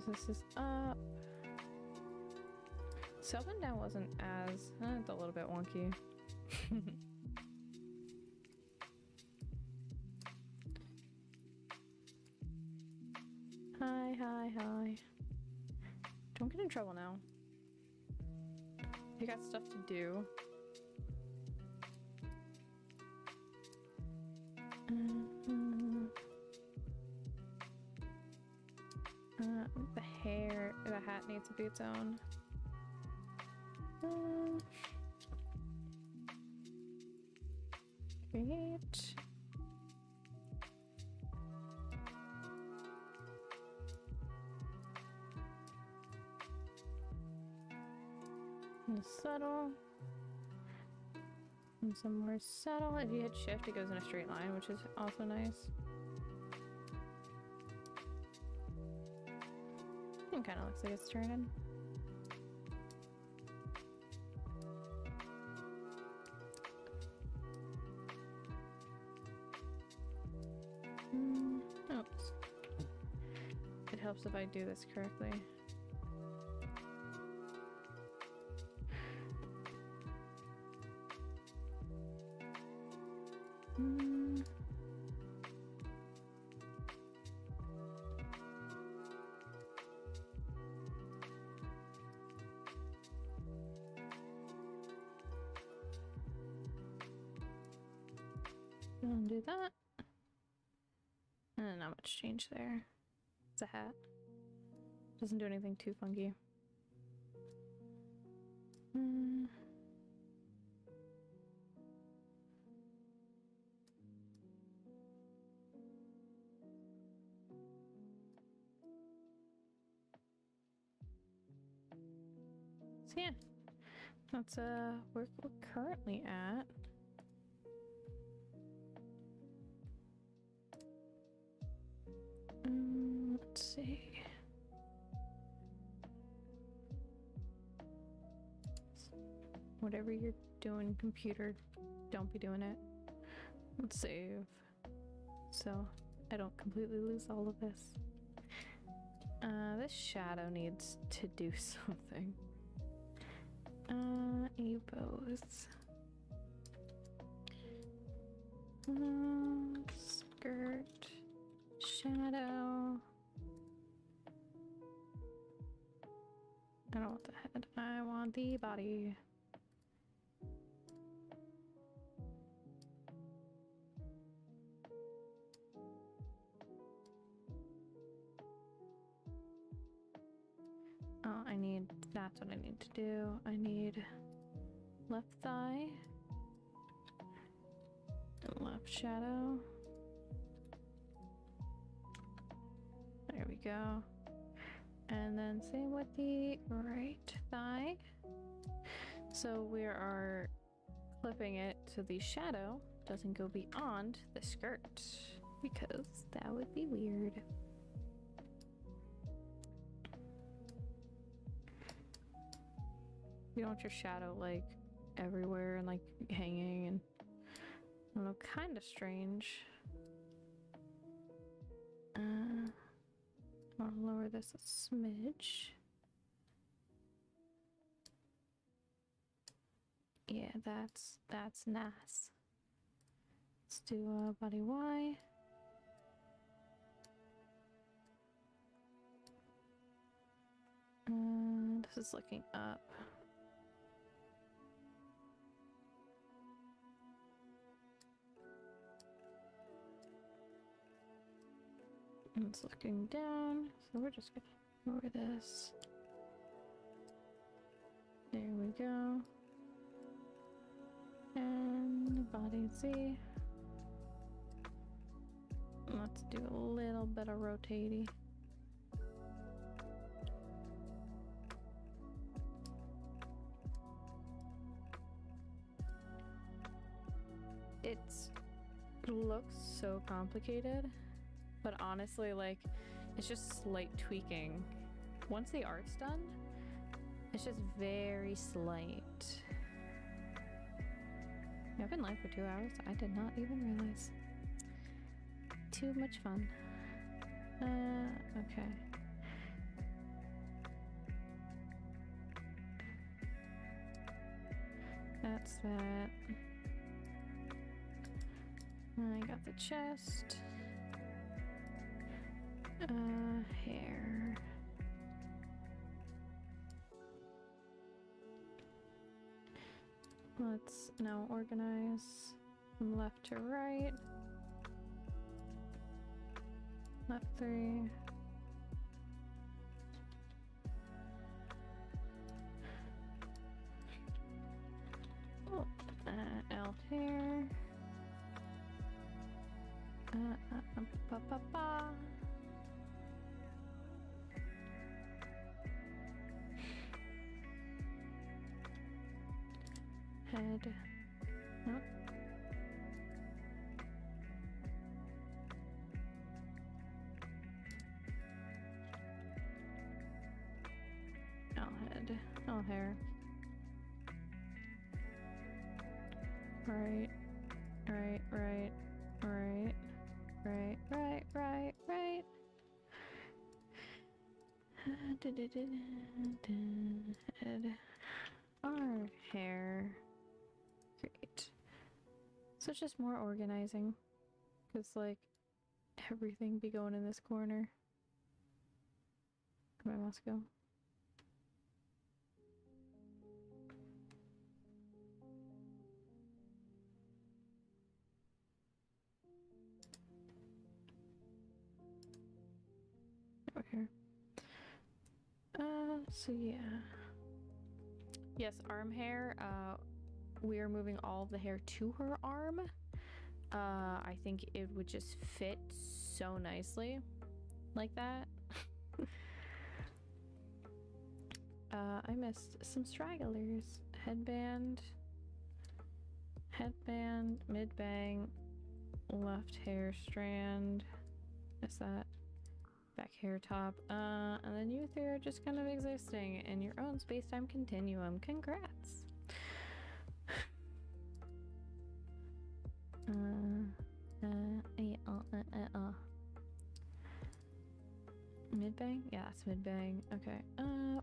This is up. So up and down wasn't as... it's a little bit wonky. Hi. Don't get in trouble now. You got stuff to do. The hair, the hat needs to be its own. Create. And subtle. And some more subtle. If you hit shift, it goes in a straight line, which is also nice. It kind of looks like it's turning. Oops. It helps if I do this correctly. Undo that. And not much change there. It's a hat. Doesn't do anything too funky. So yeah, that's where we're currently at. Let's see. Whatever you're doing, computer, don't be doing it. Let's save. So I don't completely lose all of this. This shadow needs to do something. Evos. Skirt. Shadow. I don't want the head. I want the body. Oh, that's what I need to do. I need left thigh, and left shadow. There we go. And then same with the right thigh. So we are clipping it so the shadow doesn't go beyond the skirt, because that would be weird. You don't want your shadow like everywhere and like hanging and I don't know, kind of strange. I'll lower this a smidge. Yeah, that's nice. Let's do body Y. This is looking up. It's looking down, so we're just gonna lower this. There we go. And body Z. Let's do a little bit of rotatey. It looks so complicated, but honestly, like, it's just slight tweaking. Once the art's done, it's just very slight. I've been live for 2 hours. I did not even realize. Too much fun. Okay. That's that. I got the chest. Hair. Let's now organize from left to right. Left 3. Oh, L hair. Ba ba ba. Head. Nope. Head. Hair. Right. Right. Right. Right. Right. Right. Right. Right. Head. Our hair. Great. So it's just more organizing. Because, like, everything be going in this corner. Where'd my mouse go? Over here. So yeah. Yes, arm hair. We are moving all of the hair to her arm. I think it would just fit so nicely like that. I missed some stragglers. Headband, mid-bang, left hair strand. Is that back hair top? And then you three are just kind of existing in your own space-time continuum. Congrats. Mid-bang? Yeah, that's mid-bang. Okay.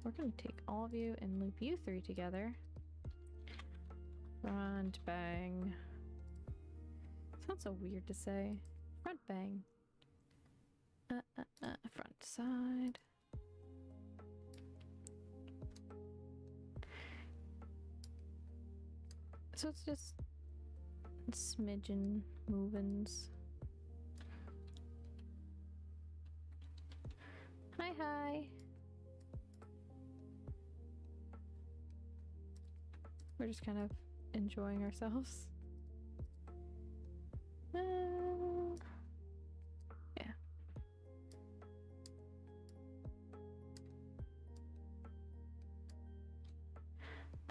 We're gonna take all of you and loop you three together. Front bang. Sounds so weird to say. Front bang. Front side. So it's just smidgen movins. Hi. We're just kind of enjoying ourselves. Yeah.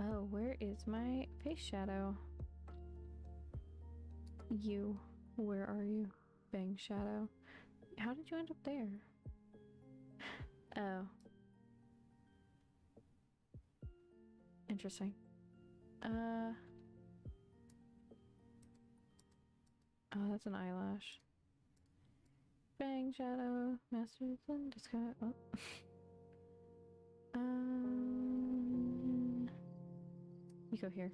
Oh, where is my face shadow? You. Where are you? Bang shadow. How did you end up there? Oh. Interesting. Oh, that's an eyelash. Bang shadow. Masters and disguise. Oh. You go here.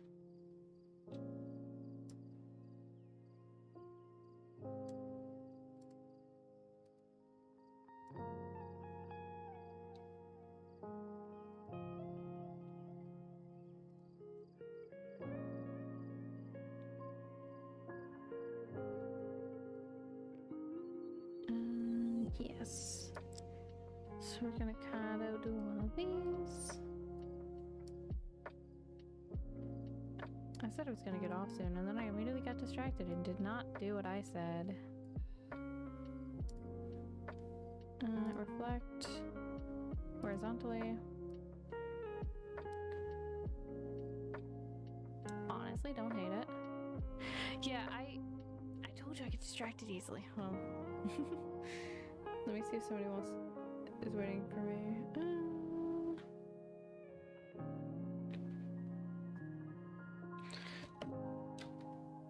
Yes. So we're gonna kind of do one of these. I said I was gonna get off soon, and then I immediately got distracted and did not do what I said. Reflect horizontally. Honestly, don't hate it. Yeah, I told you I get distracted easily. Well, let me see if somebody else is waiting for me.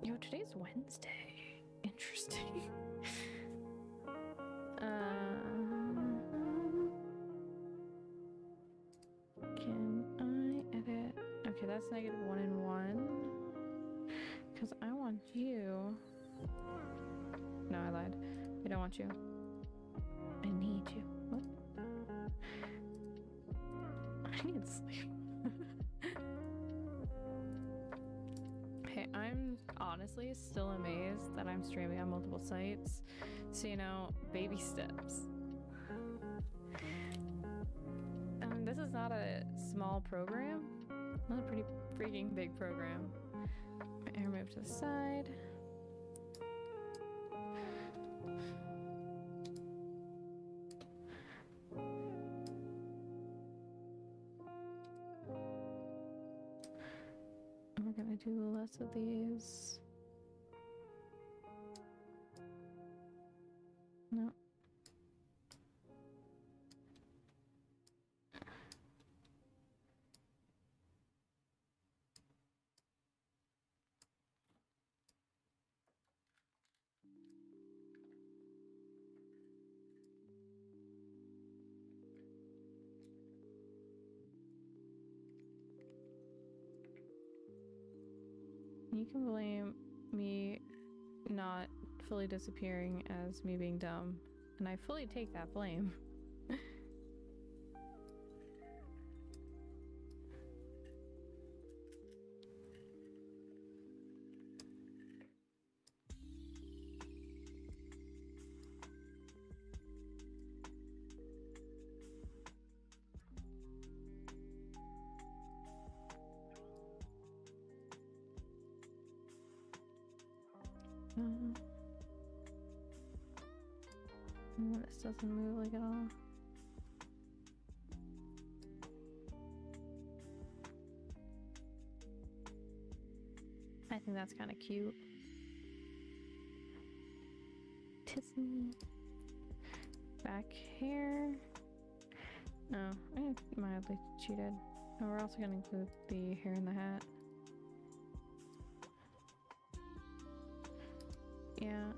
Yo, today's Wednesday. Interesting. Can I edit? Okay, that's -1 and 1. Because I want you. No, I lied. I don't want you. I need you. What? I need sleep. Hey, I'm honestly still amazed that I'm streaming on multiple sites. So, you know, baby steps. This is not a small program. Not a pretty freaking big program. My hair moved to the side. We're gonna do less of these. No. You can blame me not fully disappearing as me being dumb, and I fully take that blame. This doesn't move like at all. I think that's kind of cute. Tisney. Back hair. Oh, I mildly cheated. Oh, we're also gonna include the hair in the hat. Yeah.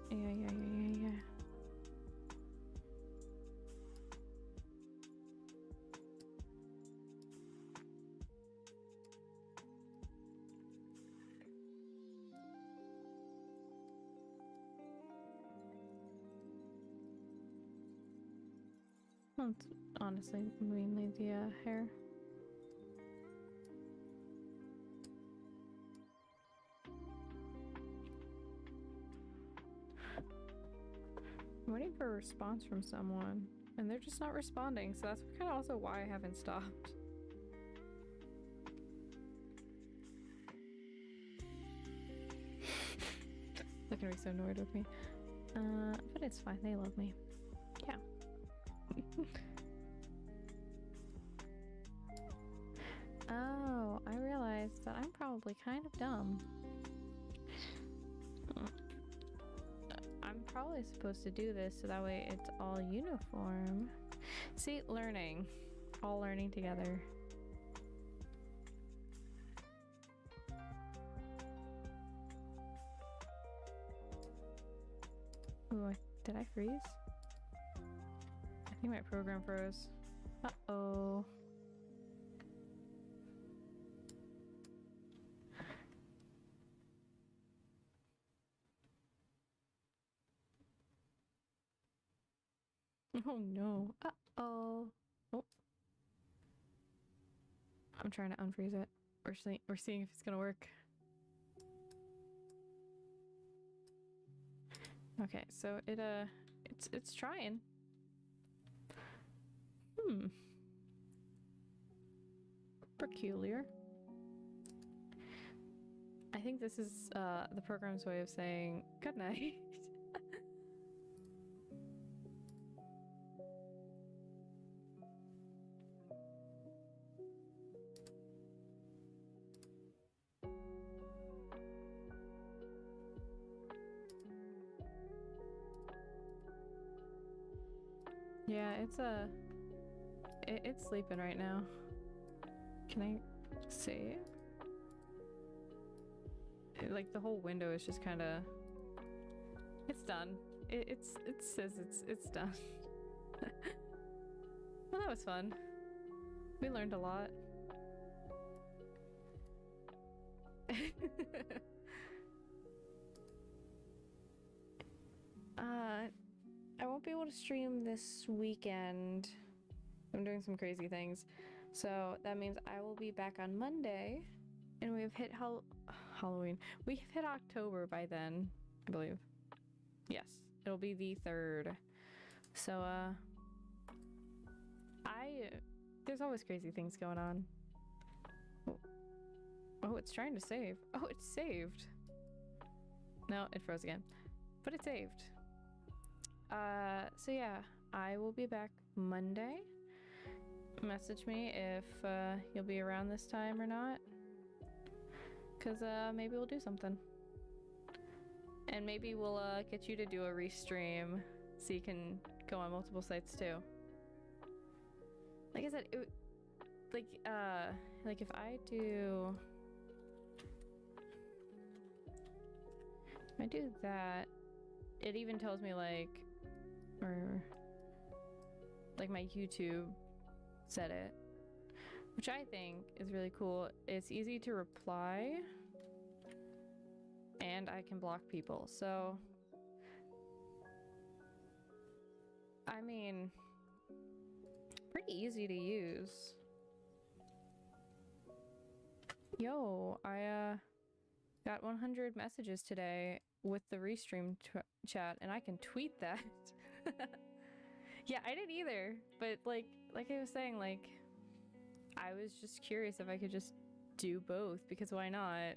Well, it's honestly mainly the hair. I'm waiting for a response from someone, and they're just not responding, so that's kind of also why I haven't stopped. They're gonna be so annoyed with me. But it's fine, they love me. Yeah. Oh, I realized that I'm probably kind of dumb. I'm probably supposed to do this so that way it's all uniform. See, learning. All learning together. Ooh, did I freeze? I think my program froze. Uh-oh. Oh no. Uh-oh. Oh. I'm trying to unfreeze it. We're seeing if it's gonna work. Okay, so it's trying. Peculiar. I think this is the program's way of saying good night. Yeah, it's sleeping right now. Can I save? Like the whole window is just kind of, it's done. It says it's done. Well, that was fun. We learned a lot. I won't be able to stream this weekend. I'm doing some crazy things. So that means I will be back on Monday, and we've hit Halloween. We've hit October by then, I believe. Yes, it'll be the 3rd. So there's always crazy things going on. Oh, it's trying to save. Oh, it's saved. No, it froze again, but it saved. So yeah, I will be back Monday. Message me if you'll be around this time or not, because maybe we'll do something, and maybe we'll get you to do a restream so you can go on multiple sites too. Like I said, like if I do that, it even tells me like my YouTube said it, which I think is really cool. It's easy to reply, and I can block people. So, I mean, pretty easy to use. Yo, I got 100 messages today with the Restream chat, and I can tweet that. Yeah, I didn't either, but like I was saying, like, I was just curious if I could just do both, because why not?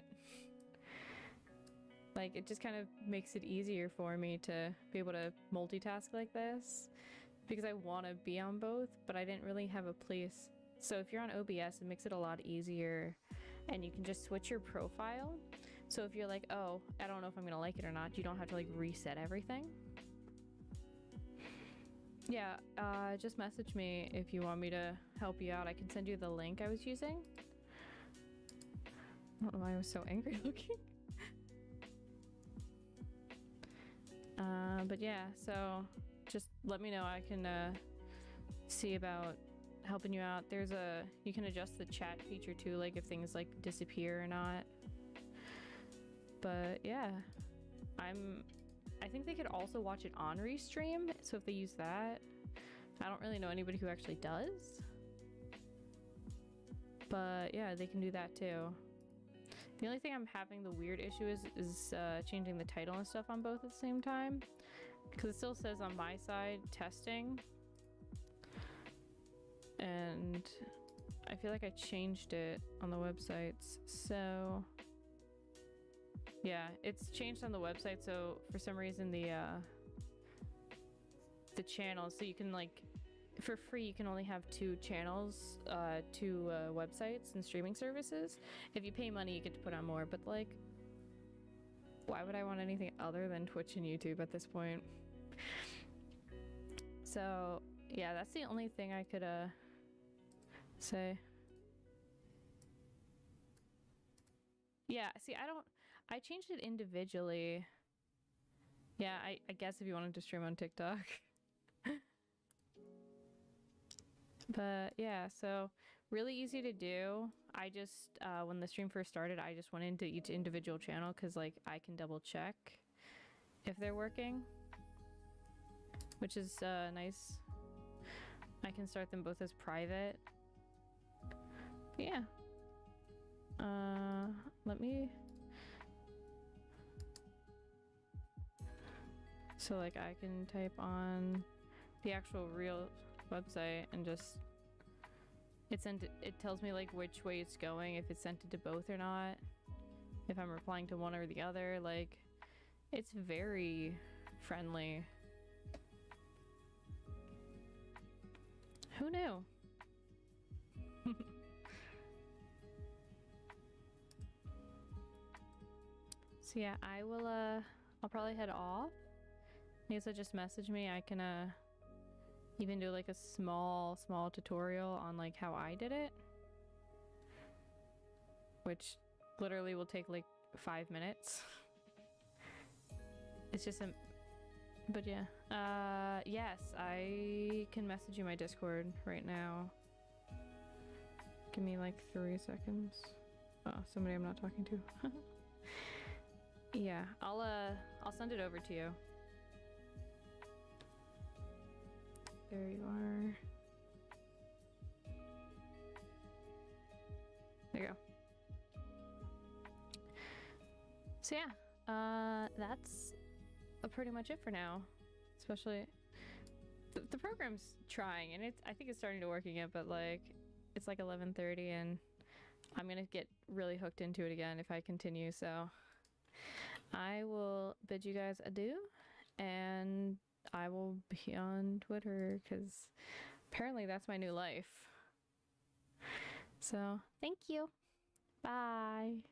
Like, it just kind of makes it easier for me to be able to multitask like this, because I want to be on both, but I didn't really have a place. So if you're on OBS, it makes it a lot easier, and you can just switch your profile. So if you're like, oh, I don't know if I'm gonna like it or not, you don't have to like reset everything. Yeah, just message me if you want me to help you out. I can send you the link I was using. I don't know why I was so angry looking. But yeah, so just let me know. I can see about helping you out. You can adjust the chat feature too, like if things like disappear or not. But yeah, I think they could also watch it on Restream, so if they use that, I don't really know anybody who actually does. But yeah, they can do that too. The only thing I'm having the weird issue is changing the title and stuff on both at the same time, because it still says on my side testing, and I feel like I changed it on the websites. So yeah, it's changed on the website, so for some reason the channels, so you can like, for free you can only have 2 channels, 2 websites and streaming services. If you pay money you get to put on more, but like, why would I want anything other than Twitch and YouTube at this point? So yeah, that's the only thing I could say. Yeah, see, I changed it individually. Yeah, I guess if you wanted to stream on TikTok. But yeah, so really easy to do. I just, when the stream first started, I just went into each individual channel because like I can double check if they're working, which is nice. I can start them both as private. But yeah. Let me... So like I can type on the actual real website and just it tells me like which way it's going, if it's sent it to both or not, if I'm replying to one or the other. Like, it's very friendly. Who knew? So yeah, I'll probably head off. Nisa just messaged me. I can even do like a small tutorial on like how I did it, which literally will take like 5 minutes. It's just but yeah. Yes, I can message you my Discord right now. Give me like 3 seconds. Oh, somebody I'm not talking to. Yeah, I'll send it over to you. There you are. There you go. So yeah, that's pretty much it for now. Especially the program's trying, and I think it's starting to work again, but like it's like 11:30 and I'm gonna get really hooked into it again if I continue. So I will bid you guys adieu, and I will be on Twitter because apparently that's my new life. So thank you. Bye.